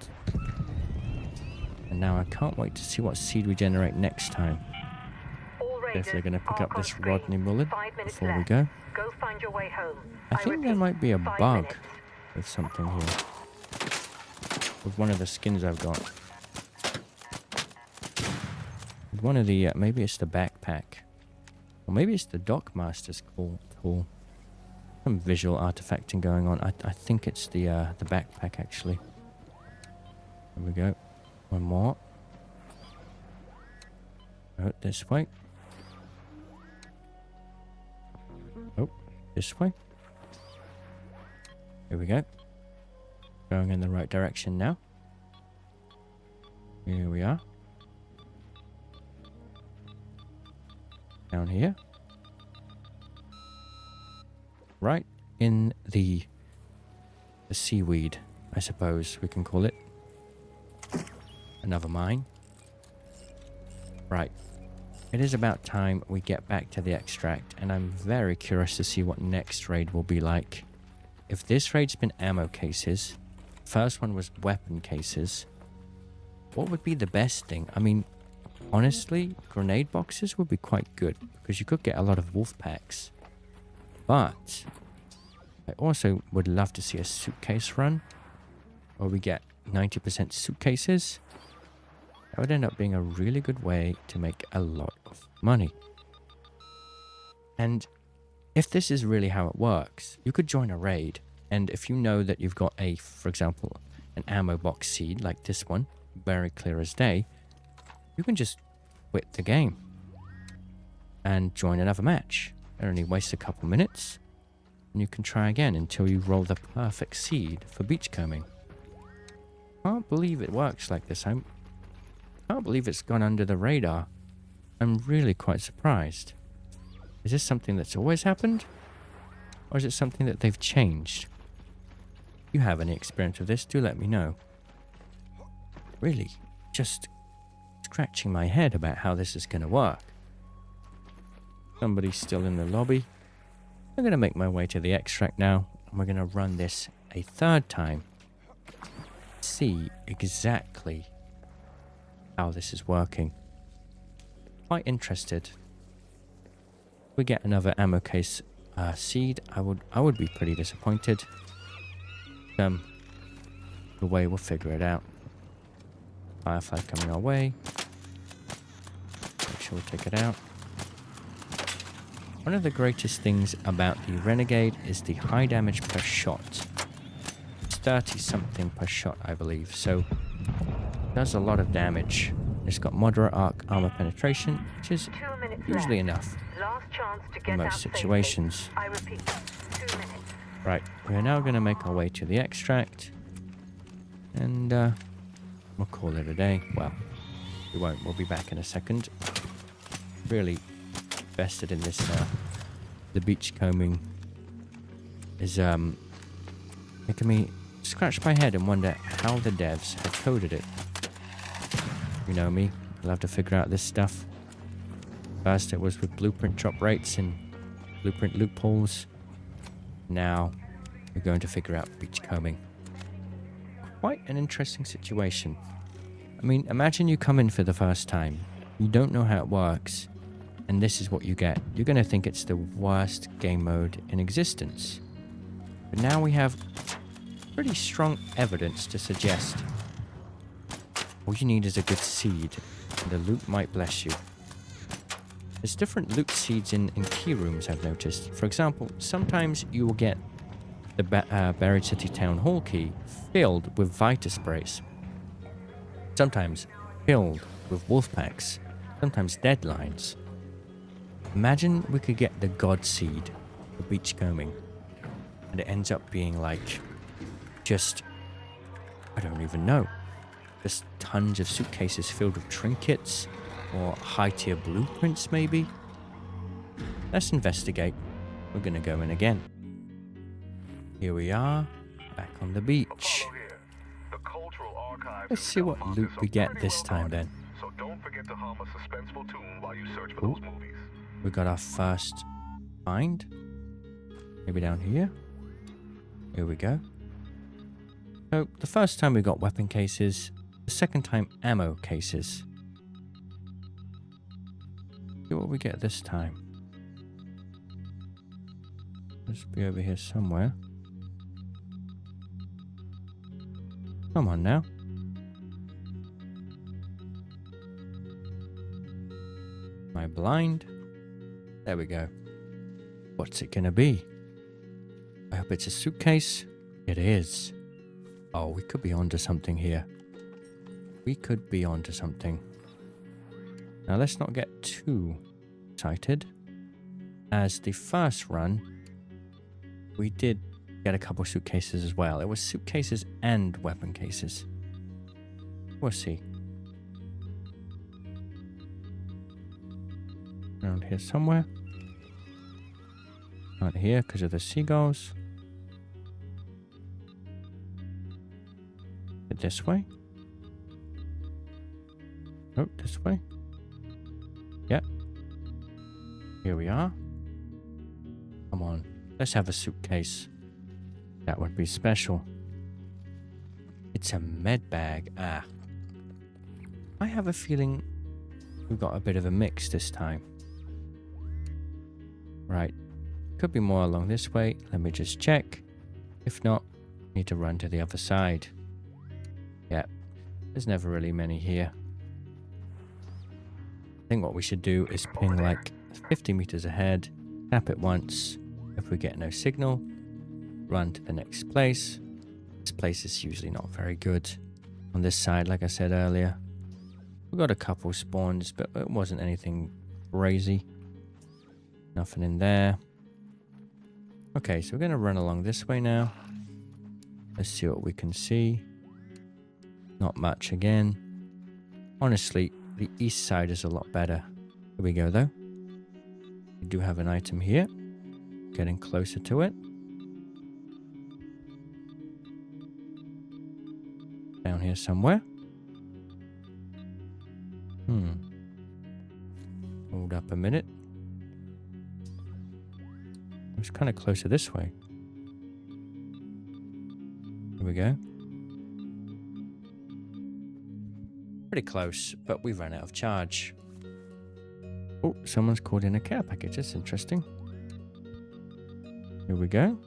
And now I can't wait to see what seed we generate next time. All Guess they're raiders going to pick are up on this screen. Rodney Mullen 5 minutes before we left. go. Go find your way home. I think there repeat, might be a 5 bug minutes. with something here. With one of the skins I've got. With one of the, maybe it's the backpack. Or maybe it's the Dockmaster's tool. Some visual artifacting going on. I think it's the backpack actually. There we go. One more. Oh, this way. Oh, this way. Here we go. Going in the right direction now. Here we are. Down here. Right in the seaweed, I suppose we can call it. Another mine. Right. It is about time we get back to the extract, and I'm very curious to see what next raid will be like. If this raid's been ammo cases, first one was weapon cases, what would be the best thing? I mean, honestly, grenade boxes would be quite good, because you could get a lot of wolf packs. But I also would love to see a suitcase run, where we get 90% suitcases. That would end up being a really good way to make a lot of money. And if this is really how it works, you could join a raid, and if you know that you've got a, for example, an ammo box seed like this one, very clear as day, you can just quit the game and join another match. It only wastes a couple minutes, and you can try again until you roll the perfect seed for beachcombing. Can't believe it works like this. I can't believe it's gone under the radar. I'm really quite surprised. Is this something that's always happened? Or is it something that they've changed? If you have any experience with this, do let me know. Really, just scratching my head about how this is going to work. Somebody's still in the lobby. I'm going to make my way to the extract now, and we're going to run this a third time. See exactly how this is working. Quite interested. If we get another ammo case seed, I would be pretty disappointed. The way we'll figure it out. Firefly coming our way. Make sure we take it out. One of the greatest things about the Renegade is the high damage per shot. It's 30 something per shot, I believe, so it does a lot of damage. It's got moderate armor penetration, which is 2 minutes usually left. enough Last chance to in get out most safely. situations. I repeat, 2 minutes. Right, we're now going to make our way to the extract, and we'll call it a day. Well, we won't. We'll be back in a second. Really invested in this. The beachcombing is making me scratch my head and wonder how the devs have coded it. You know me, I love to figure out this stuff. First it was with blueprint drop rates and blueprint loopholes. Now we're going to figure out beachcombing. Quite an interesting situation. I mean, imagine you come in for the first time. You don't know how it works, and this is what you get. You're going to think it's the worst game mode in existence. But now we have pretty strong evidence to suggest all you need is a good seed, and the loot might bless you. There's different loot seeds in key rooms, I've noticed. For example, sometimes you will get the Buried City Town Hall key filled with Vita sprays. Sometimes filled with wolf packs. Sometimes deadlines. Imagine we could get the God Seed for beachcombing, and it ends up being like just, I don't even know, just tons of suitcases filled with trinkets or high-tier blueprints maybe. Let's investigate. We're gonna go in again. Here we are, back on the beach. Let's see what loot we get this time then. So don't forget to hum a suspenseful tune while you search for Ooh. those movies. We got our first find. Maybe down here. Here we go. So the first time we got weapon cases, The second time ammo cases. See what we get this time. Must be over here somewhere. Come on now. Am I blind? There we go. What's it gonna be? I hope it's a suitcase. It is. Oh, we could be onto something here. We could be onto something. Now let's not get too excited. As the first run, we did get a couple suitcases as well. It was suitcases and weapon cases. We'll see. Around here somewhere. Not here because of the seagulls. This way. Oh, this way. Yep. Here we are. Come on. Let's have a suitcase. That would be special. It's a med bag. Ah. I have a feeling we've got a bit of a mix this time. Right. Could be more along this way. Let me just check. If not, need to run to the other side. Yeah. There's never really many here. I think what we should do is ping like 50 meters ahead, tap it once. If we get no signal, run to the next place. This place is usually not very good. On this side, like I said earlier, we got a couple spawns, but it wasn't anything crazy. Nothing in there. Okay, so we're going to run along this way now. Let's see what we can see. Not much again. Honestly, the east side is a lot better. Here we go though. We do have an item here. Getting closer to it. Down here somewhere. Hold up a minute. It's kind of closer this way. Here we go. Pretty close, but we ran out of charge. Oh, someone's called in a care package. That's interesting. Here we go.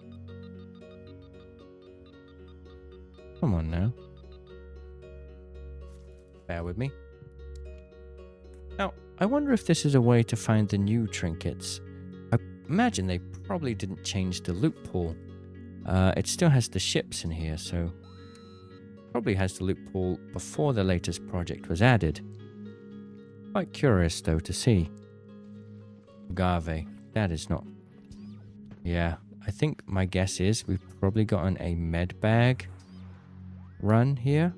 Come on now. Bear with me. Now, I wonder if this is a way to find the new trinkets. I imagine they probably didn't change the loot pool. It still has the ships in here, so probably has the loot pool before the latest project was added. Quite curious though to see. Agave, that is not... Yeah, I think my guess is we've probably gotten a med bag run here.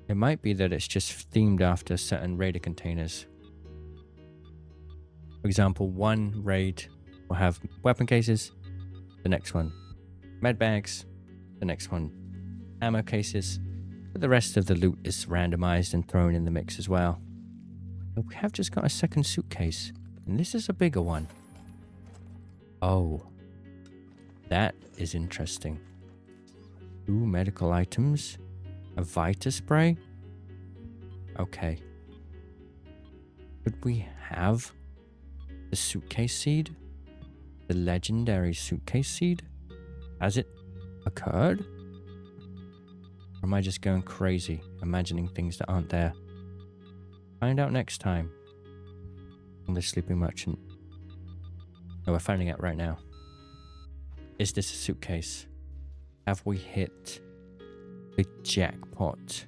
It might be that it's just themed after certain raider containers. For example, one raid will have weapon cases, the next one med bags, the next one ammo cases, but the rest of the loot is randomized and thrown in the mix as well. But we have just got a second suitcase, and this is a bigger one. Oh, that is interesting. 2 medical items, a Vita spray. Okay. Could we have the suitcase seed? The legendary suitcase seed? Has it occurred? Or am I just going crazy, imagining things that aren't there? Find out next time on the Sleeping Merchant. No, we're finding out right now. Is this a suitcase? Have we hit the jackpot?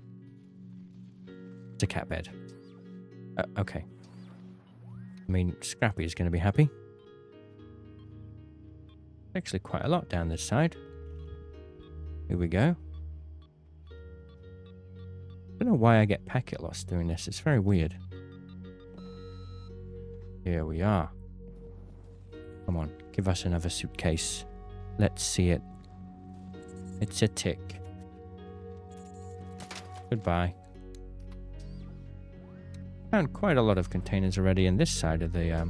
It's a cat bed. Okay. I mean, Scrappy is going to be happy. Actually, quite a lot down this side. Here we go. I don't know why I get packet loss doing this. It's very weird. Here we are. Come on, give us another suitcase. Let's see it. It's a tick. Goodbye. Found quite a lot of containers already in this side of the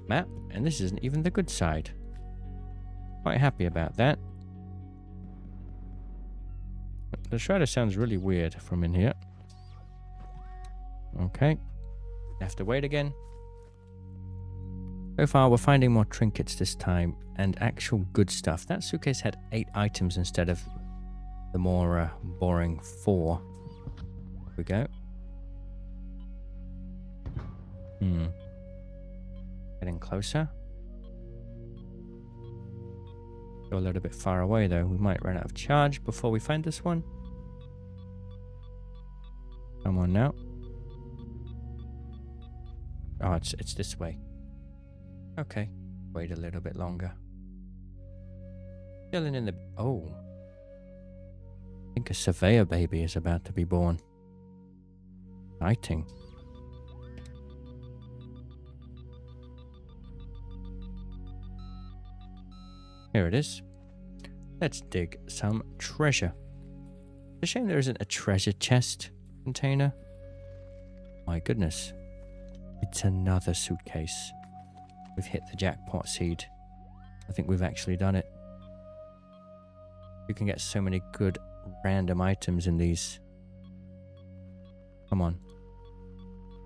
map, and this isn't even the good side. Quite happy about that. The shredder sounds really weird from in here. Okay. Have to wait again. So far, we're finding more trinkets this time and actual good stuff. That suitcase had 8 items instead of the more boring 4. Here we go. Getting closer. Go a little bit far away though. We might run out of charge before we find this one. Come on now. Oh, it's this way. Okay. Wait a little bit longer. Chilling in the... Oh. I think a surveyor baby is about to be born. Exciting. Here it is. Let's dig some treasure. It's a shame there isn't a treasure chest container. My goodness. It's another suitcase. We've hit the jackpot seed. I think we've actually done it. You can get so many good random items in these. Come on.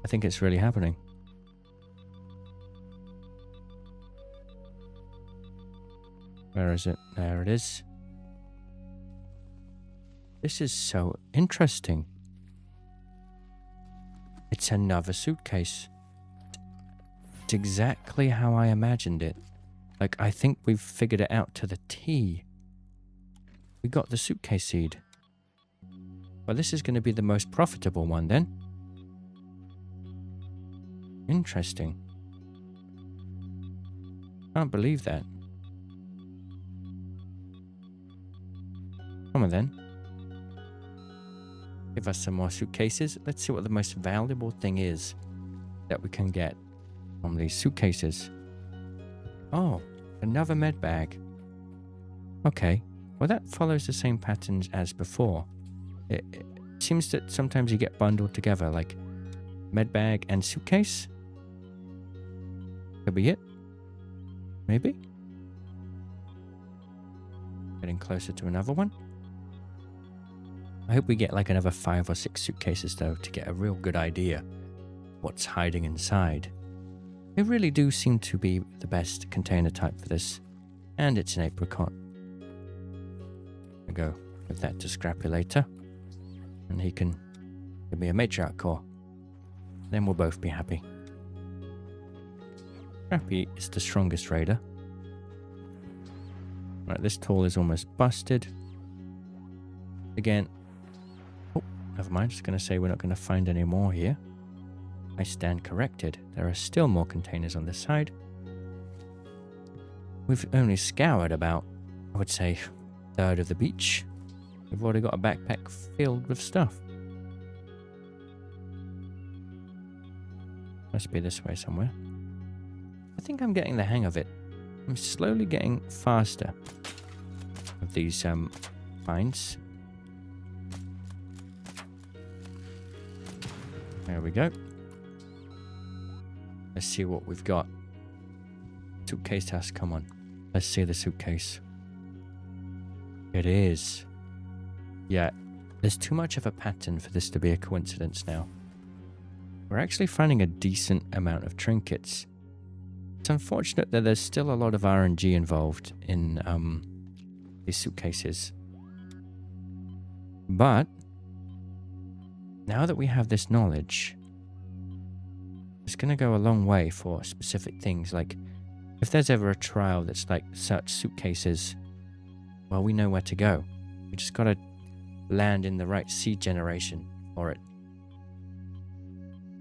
I think it's really happening. Where is it? There it is. This is so interesting. It's another suitcase. It's exactly how I imagined it. Like, I think we've figured it out to the T. We got the suitcase seed. Well, this is going to be the most profitable one then. Interesting. Can't believe that. Come on then. Give us some more suitcases. Let's see what the most valuable thing is that we can get from these suitcases. Oh, another med bag. Okay. Well, that follows the same patterns as before. It seems that sometimes you get bundled together, like med bag and suitcase. Could be it. Maybe. Getting closer to another one. I hope we get like another 5 or 6 suitcases though to get a real good idea what's hiding inside. They really do seem to be the best container type for this. And it's an apricot. I'll go with that to Scrappy later. And he can give me a matriarch core. Then we'll both be happy. Scrappy is the strongest raider. Right, this tool is almost busted. Again. Oh, never mind. Just going to say we're not going to find any more here. I stand corrected. There are still more containers on this side. We've only scoured about, I would say, a third of the beach. We've already got a backpack filled with stuff. Must be this way somewhere. I think I'm getting the hang of it. I'm slowly getting faster with these finds. There we go. Let's see what we've got. Suitcase task, come on. Let's see the suitcase. It is. Yeah, there's too much of a pattern for this to be a coincidence now. We're actually finding a decent amount of trinkets. It's unfortunate that there's still a lot of RNG involved in these suitcases. But now that we have this knowledge, it's going to go a long way for specific things. Like, if there's ever a trial that's like such suitcases, well, we know where to go. We just got to land in the right seed generation for it.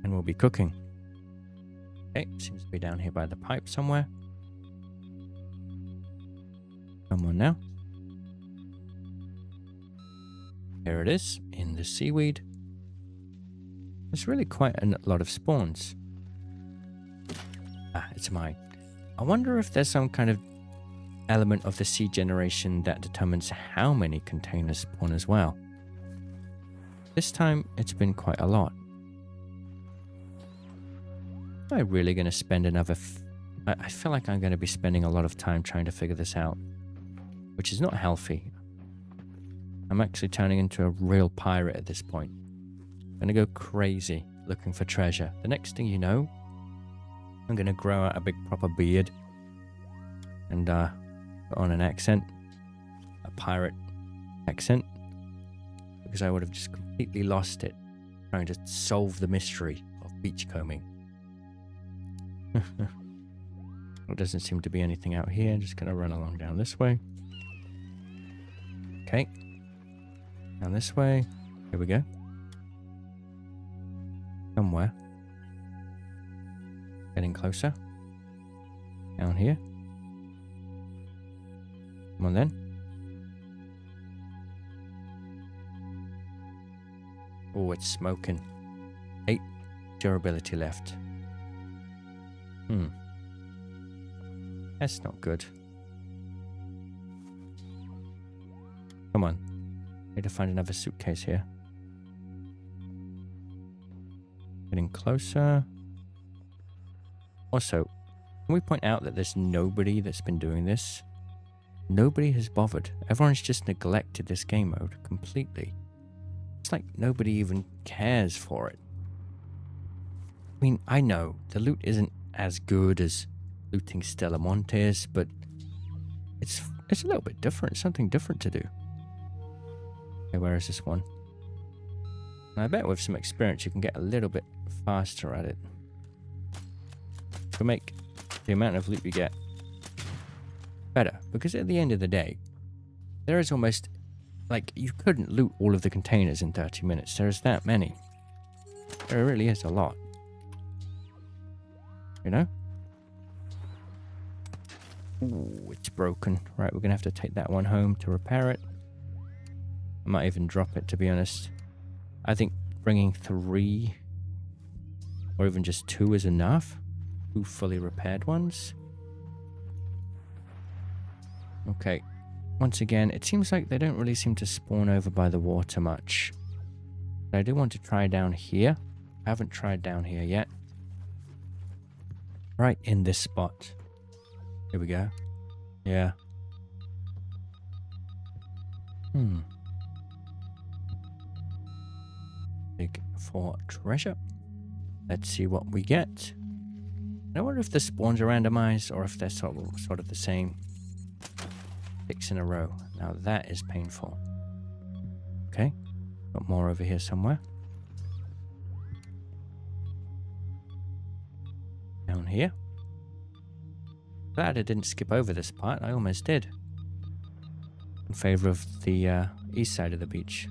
And we'll be cooking. Okay, seems to be down here by the pipe somewhere. Come on now. Here it is, in the seaweed. There's really quite a lot of spawns. Ah, it's mine. I wonder if there's some kind of element of the seed generation that determines how many containers spawn as well. This time, it's been quite a lot. Am I really going to spend another... I feel like I'm going to be spending a lot of time trying to figure this out, which is not healthy. I'm actually turning into a real pirate at this point. I'm gonna go crazy looking for treasure. The next thing you know, I'm gonna grow out a big proper beard and put on an accent, a pirate accent, because I would have just completely lost it trying to solve the mystery of beachcombing. There doesn't seem to be anything out here. I'm just gonna run along down this way. Okay. Down this way. Here we go. Somewhere. Getting closer. Down here. Come on then. Oh, it's smoking. 8 durability left. That's not good. Come on. Need to find another suitcase here. Getting closer. Also, can we point out that there's nobody that's been doing this? Nobody has bothered. Everyone's just neglected this game mode completely. It's like nobody even cares for it. I mean, I know the loot isn't as good as looting Stella Montes, but it's a little bit different. Something different to do. Okay, where is this one? And I bet with some experience you can get a little bit faster at it. To make the amount of loot you get better. Because at the end of the day, there is almost, like, you couldn't loot all of the containers in 30 minutes. There's that many. There really is a lot. You know? Ooh, it's broken. Right, we're going to have to take that one home to repair it. I might even drop it, to be honest. I think bringing 3 or even just 2 is enough. 2 fully repaired ones. Okay. Once again, it seems like they don't really seem to spawn over by the water much. But I do want to try down here. I haven't tried down here yet. Right in this spot. Here we go. Yeah. Dig for treasure. Let's see what we get. I wonder if the spawns are randomized or if they're sort of the same. 6 in a row. Now that is painful. Okay. Got more over here somewhere. Down here. Glad I didn't skip over this part. I almost did. In favor of the east side of the beach.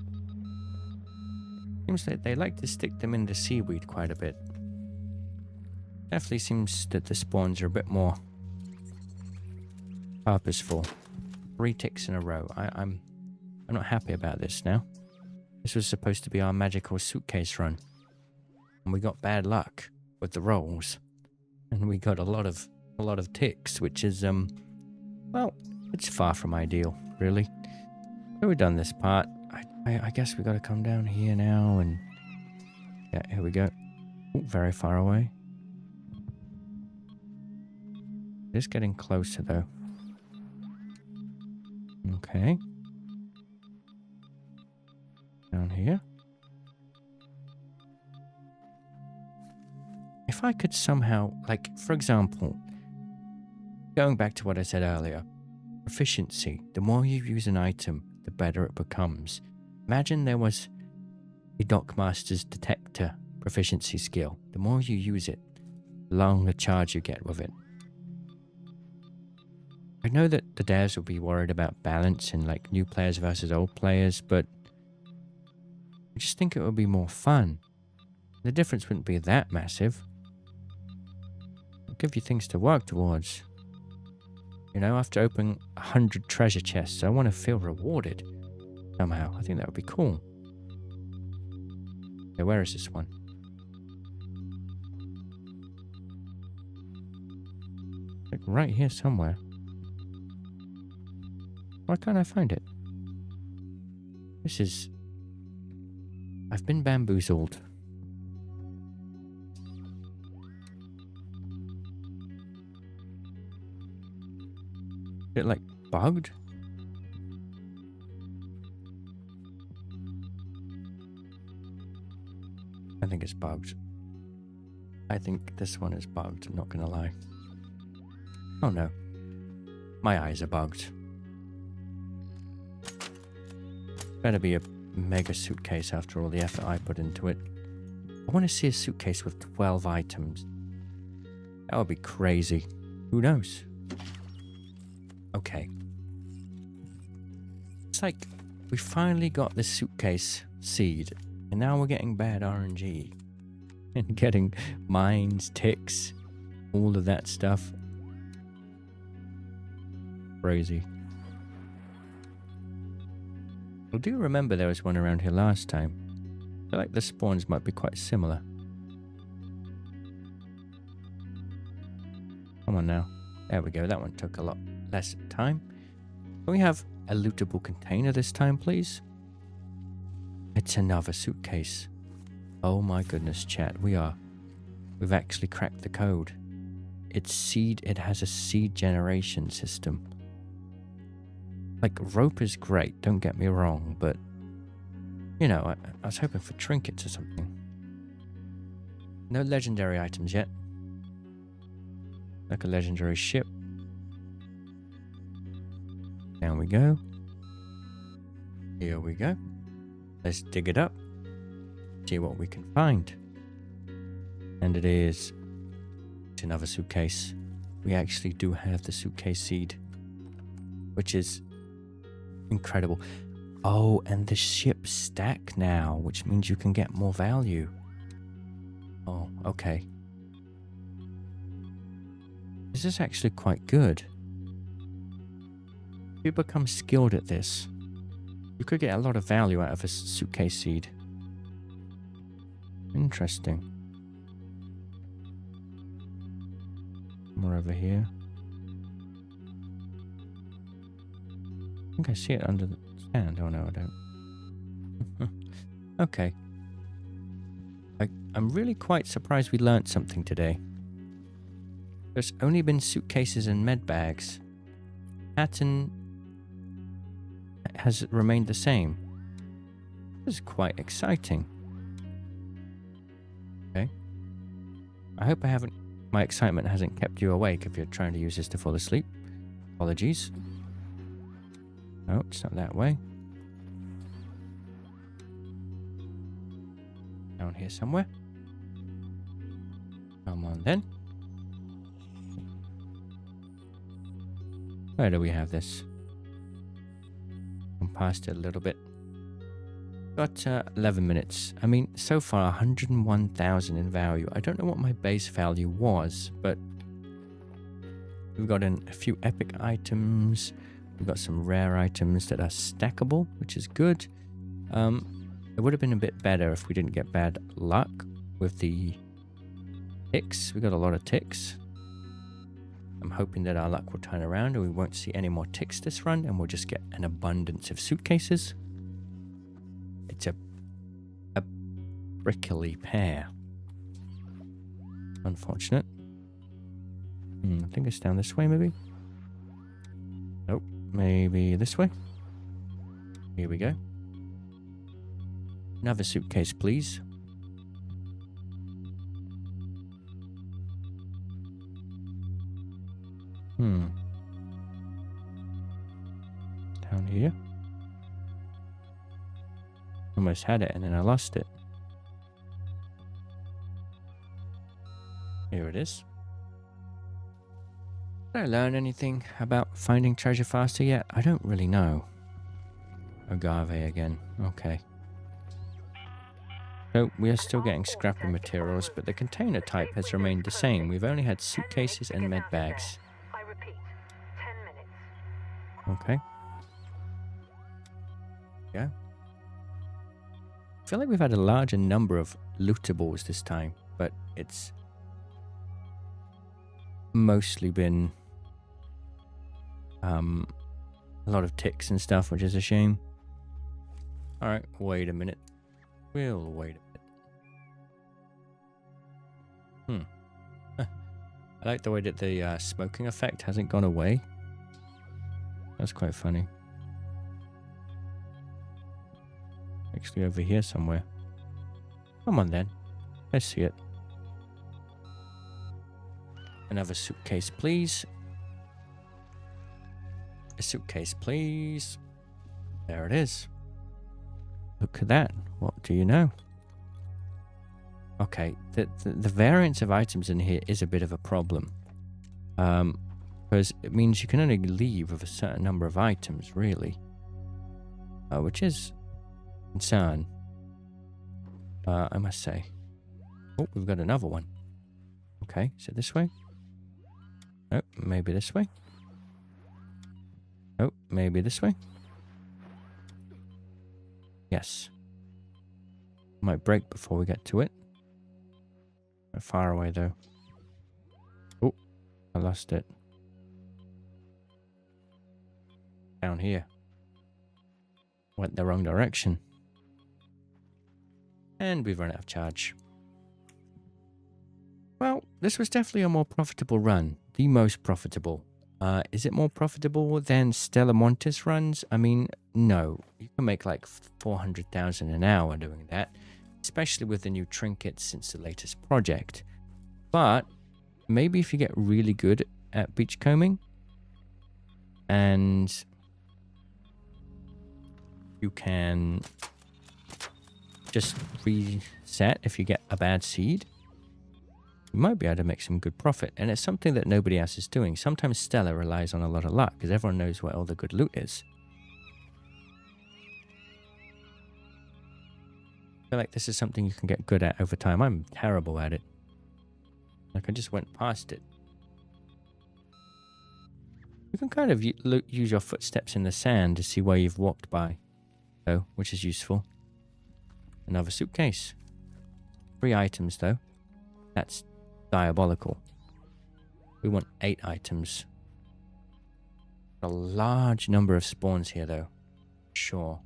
Seems that they like to stick them in the seaweed quite a bit. Definitely seems that the spawns are a bit more purposeful. 3 ticks in a row. I'm not happy about this now. This was supposed to be our magical suitcase run. And we got bad luck with the rolls. And we got a lot of ticks, which is well, it's far from ideal, really. So we've done this part. I guess we got to come down here now and yeah, here we go. Ooh, very far away. Just getting closer though. Okay. Down here. If I could somehow, like, for example, going back to what I said earlier, proficiency. The more you use an item, the better it becomes. Imagine there was a Dockmaster's detector proficiency skill. The more you use it, the longer charge you get with it. I know that the devs will be worried about balance in like new players versus old players, but I just think it would be more fun. The difference wouldn't be that massive. It'll give you things to work towards. You know, after opening 100 treasure chests, I want to feel rewarded somehow. I think that would be cool. Okay, where is this one? Like right here somewhere. Why can't I find it? This is... I've been bamboozled. Is it like bugged? I think it's bugged. I think this one is bugged, I'm not gonna lie. Oh no. My eyes are bugged. Better be a mega suitcase after all the effort I put into it. I want to see a suitcase with 12 items. That would be crazy. Who knows? Okay. It's like we finally got this suitcase seed, and now we're getting bad RNG. And getting mines, ticks, all of that stuff. Crazy. I do remember there was one around here last time. I feel like the spawns might be quite similar. Come on now. There we go. That one took a lot less time. Can we have a lootable container this time, please? It's another suitcase. Oh my goodness, chat. We've actually cracked the code. It has a seed generation system. Like, rope is great, don't get me wrong, but, you know, I was hoping for trinkets or something. No legendary items yet. Like a legendary ship. Down we go. Here we go. Let's dig it up. See what we can find. And it's another suitcase. We actually do have the suitcase seed, which is incredible. Oh, and the ships stack now, which means you can get more value. Oh, okay. This is actually quite good. If you become skilled at this, you could get a lot of value out of a suitcase seed. Interesting. More over here. I think I see it under the stand. Oh no, I don't. Okay. I'm really quite surprised we learnt something today. There's only been suitcases and med bags. Pattern has remained the same. This is quite exciting. Okay. I hope my excitement hasn't kept you awake if you're trying to use this to fall asleep. Apologies. No, it's not that way. Down here somewhere. Come on then. Where do we have this? I'm past it a little bit. Got 11 minutes. I mean, so far 101,000 in value. I don't know what my base value was, but we've got a few epic items. We've got some rare items that are stackable, which is good. It would have been a bit better if we didn't get bad luck with the ticks. We got a lot of ticks. I'm hoping that our luck will turn around and we won't see any more ticks this run, and we'll just get an abundance of suitcases. It's a prickly pear. Unfortunate. I think it's down this way, maybe. Nope. Maybe this way. Here we go. Another suitcase, please. Down here. Almost had it and then I lost it. Here it is. Did I learn anything about finding treasure faster yet? I don't really know. Agave again. Okay. So we are still getting scrappy materials, but the container type has remained the same. We've only had suitcases and med bags. I repeat, 10 minutes. Okay. Yeah. I feel like we've had a larger number of lootables this time, but it's mostly been a lot of ticks and stuff, which is a shame. Alright, wait a minute. We'll wait a minute. I like the way that the smoking effect hasn't gone away. That's quite funny. Actually over here somewhere. Come on then. I see it. Another suitcase, please. A suitcase, please. There it is. Look at that. What do you know? Okay, the variance of items in here is a bit of a problem. Because it means you can only leave with a certain number of items, really. Which is a concern. I must say. Oh, we've got another one. Okay, is it this way? Oh, maybe this way. Oh, maybe this way. Yes. Might break before we get to it. Not far away though. Oh, I lost it. Down here. Went the wrong direction. And we've run out of charge. Well, this was definitely a more profitable run. The most profitable. Is it more profitable than Stella Montis runs? I mean, no. You can make like 400,000 an hour doing that. Especially with the new trinkets since the latest project. But maybe if you get really good at beachcombing and you can just reset if you get a bad seed, you might be able to make some good profit. And it's something that nobody else is doing. Sometimes Stella relies on a lot of luck because everyone knows where all the good loot is. I feel like this is something you can get good at over time. I'm terrible at it. Like I just went past it. You can kind of use your footsteps in the sand to see where you've walked by, though, which is useful. Another suitcase. 3 items, though. That's diabolical. We want 8 items. A large number of spawns here, though. Sure.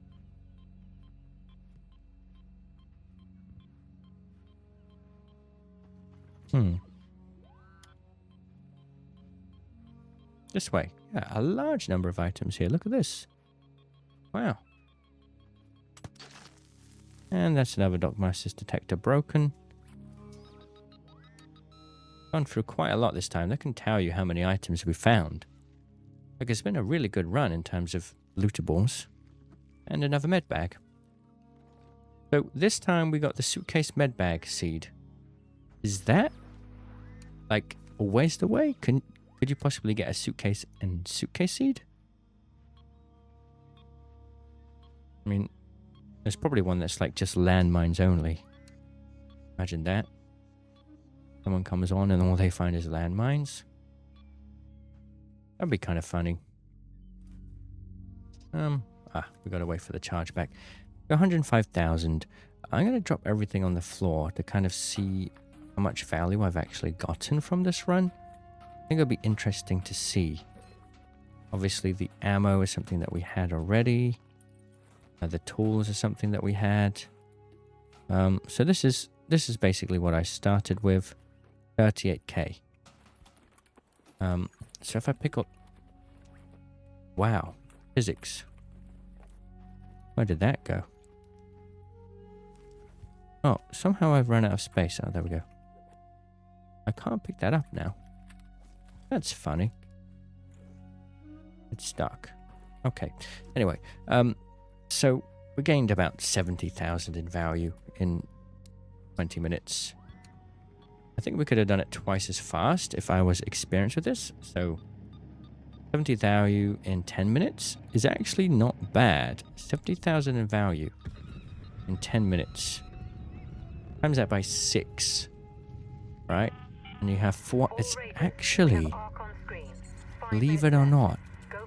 This way. Yeah, a large number of items here. Look at this. Wow. And that's another Dockmaster's detector broken. Gone through quite a lot this time. That can tell you how many items we found. Like, it's been a really good run in terms of lootables. And another med bag. So this time we got the suitcase med bag seed. Is that like always the way? Could you possibly get a suitcase and suitcase seed? I mean, there's probably one that's like just landmines only. Imagine that. Someone comes on and all they find is landmines. That'd be kind of funny. We gotta wait for the charge back. 105,000. I'm gonna drop everything on the floor to kind of see how much value I've actually gotten from this run. I think it'll be interesting to see. Obviously, the ammo is something that we had already. The tools are something that we had. So this is basically what I started with. 38k. So if I pick up... Wow. Physics. Where did that go? Oh, somehow I've run out of space. Oh, there we go. I can't pick that up now. That's funny. It's stuck. Okay. Anyway, so we gained about 70,000 in value in 20 minutes. I think we could have done it twice as fast if I was experienced with this. So 70 value in 10 minutes is actually not bad. 70,000 in value in 10 minutes. Times that by 6. Right? And you have 4. It's actually, believe it or not,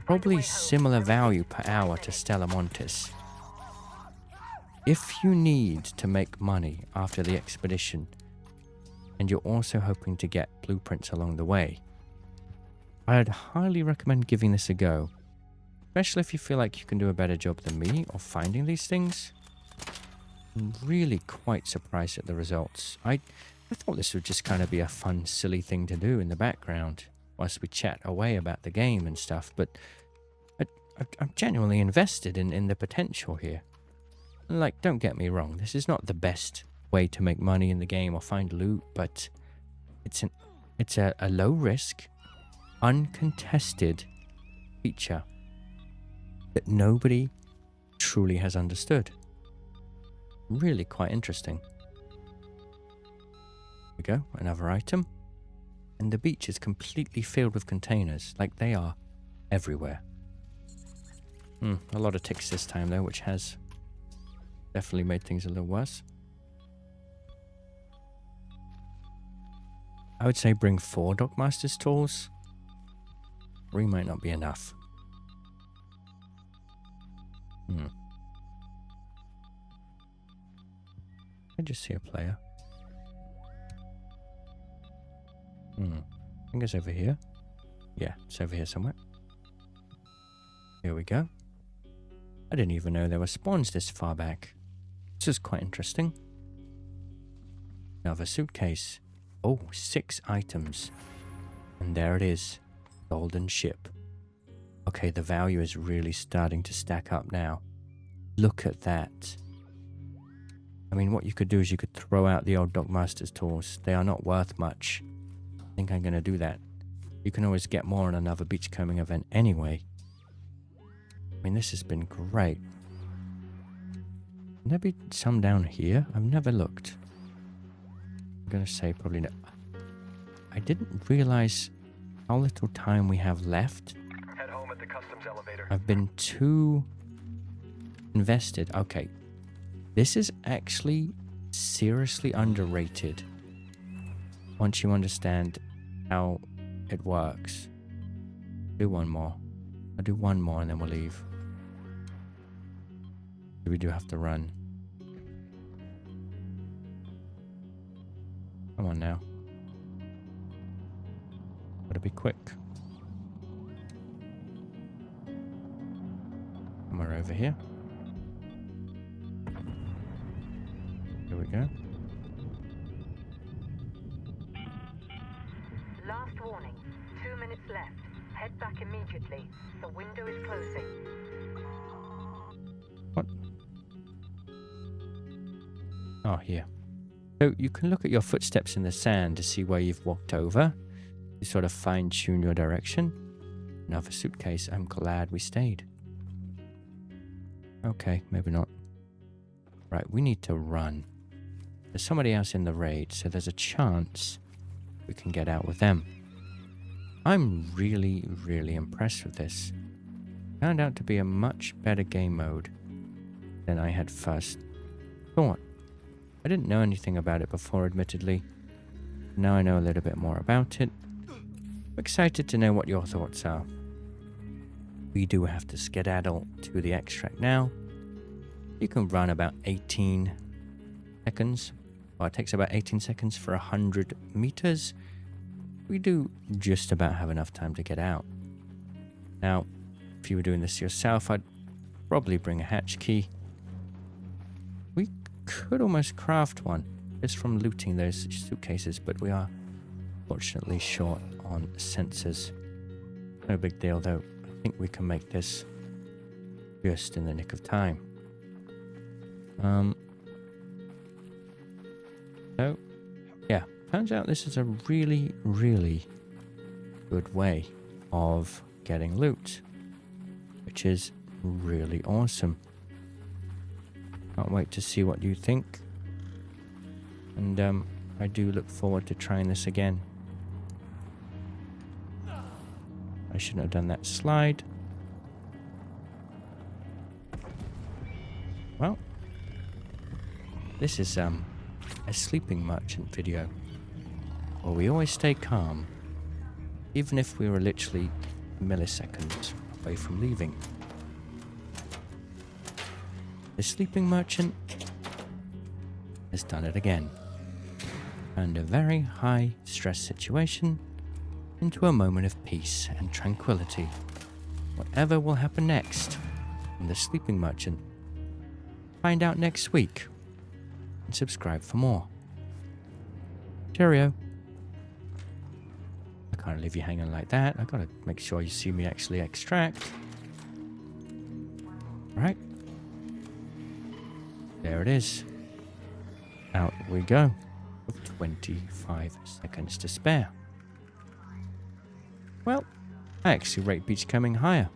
probably similar value per hour to Stella Montis. If you need to make money after the expedition, and you're also hoping to get blueprints along the way, I'd highly recommend giving this a go. Especially if you feel like you can do a better job than me of finding these things. I'm really quite surprised at the results. I thought this would just kind of be a fun, silly thing to do in the background whilst we chat away about the game and stuff, but I'm genuinely invested in the potential here. Like, don't get me wrong, this is not the best way to make money in the game or find loot, but it's a low risk, uncontested feature that nobody truly has understood. Really quite interesting. There we go, another item. And the beach is completely filled with containers, like they are everywhere. A lot of ticks this time though, which has definitely made things a little worse. I would say bring 4 Dockmaster's tools. 3 might not be enough. I just see a player. I think it's over here. Yeah, it's over here somewhere. Here we go. I didn't even know there were spawns this far back. This is quite interesting. Another suitcase. Oh, 6 items. And there it is. Golden ship. Okay, the value is really starting to stack up now. Look at that. I mean, what you could do is you could throw out the old Dockmaster's tools. They are not worth much. I think I'm going to do that. You can always get more on another beachcombing event anyway. I mean, this has been great. Can there be some down here? I've never looked. I'm going to say probably no. I didn't realize how little time we have left. Head home at the customs elevator. I've been too invested. Okay. This is actually seriously underrated once you understand how it works. Do one more. I'll do one more and then we'll leave. We do have to run. Come on now. Gotta be quick. And we're over here. Here we go. Last warning. 2 minutes left. Head back immediately. The window is closing. What? Oh, here. So you can look at your footsteps in the sand to see where you've walked over. You sort of fine-tune your direction. Another suitcase. I'm glad we stayed. Okay, maybe not. Right, we need to run. There's somebody else in the raid, so there's a chance we can get out with them. I'm really, really impressed with this. Turned out to be a much better game mode than I had first thought. I didn't know anything about it before, admittedly. Now I know a little bit more about it. I'm excited to know what your thoughts are. We do have to skedaddle to the extract now. You can run about 18 seconds. Well, it takes about 18 seconds for 100 meters. We do just about have enough time to get out. Now, if you were doing this yourself, I'd probably bring a hatch key. We could almost craft one just from looting those suitcases, but we are fortunately short on sensors. No big deal though. I think we can make this just in the nick of time. So, yeah, turns out this is a really, really good way of getting loot, which is really awesome. Can't wait to see what you think. And I do look forward to trying this again. I shouldn't have done that slide. Well, this is a sleeping merchant video where we always stay calm, even if we were literally milliseconds away from leaving. The sleeping merchant has done it again. Turned a very high stress situation into a moment of peace and tranquility. Whatever will happen next in the sleeping merchant, find out next week and subscribe for more. Cheerio. I can't leave you hanging like that. I gotta make sure you see me actually extract. Right. There it is. out we go. With 25 seconds to spare. Well, I actually rate beachcombing higher.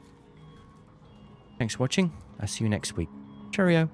Thanks for watching. I'll see you next week. Cheerio.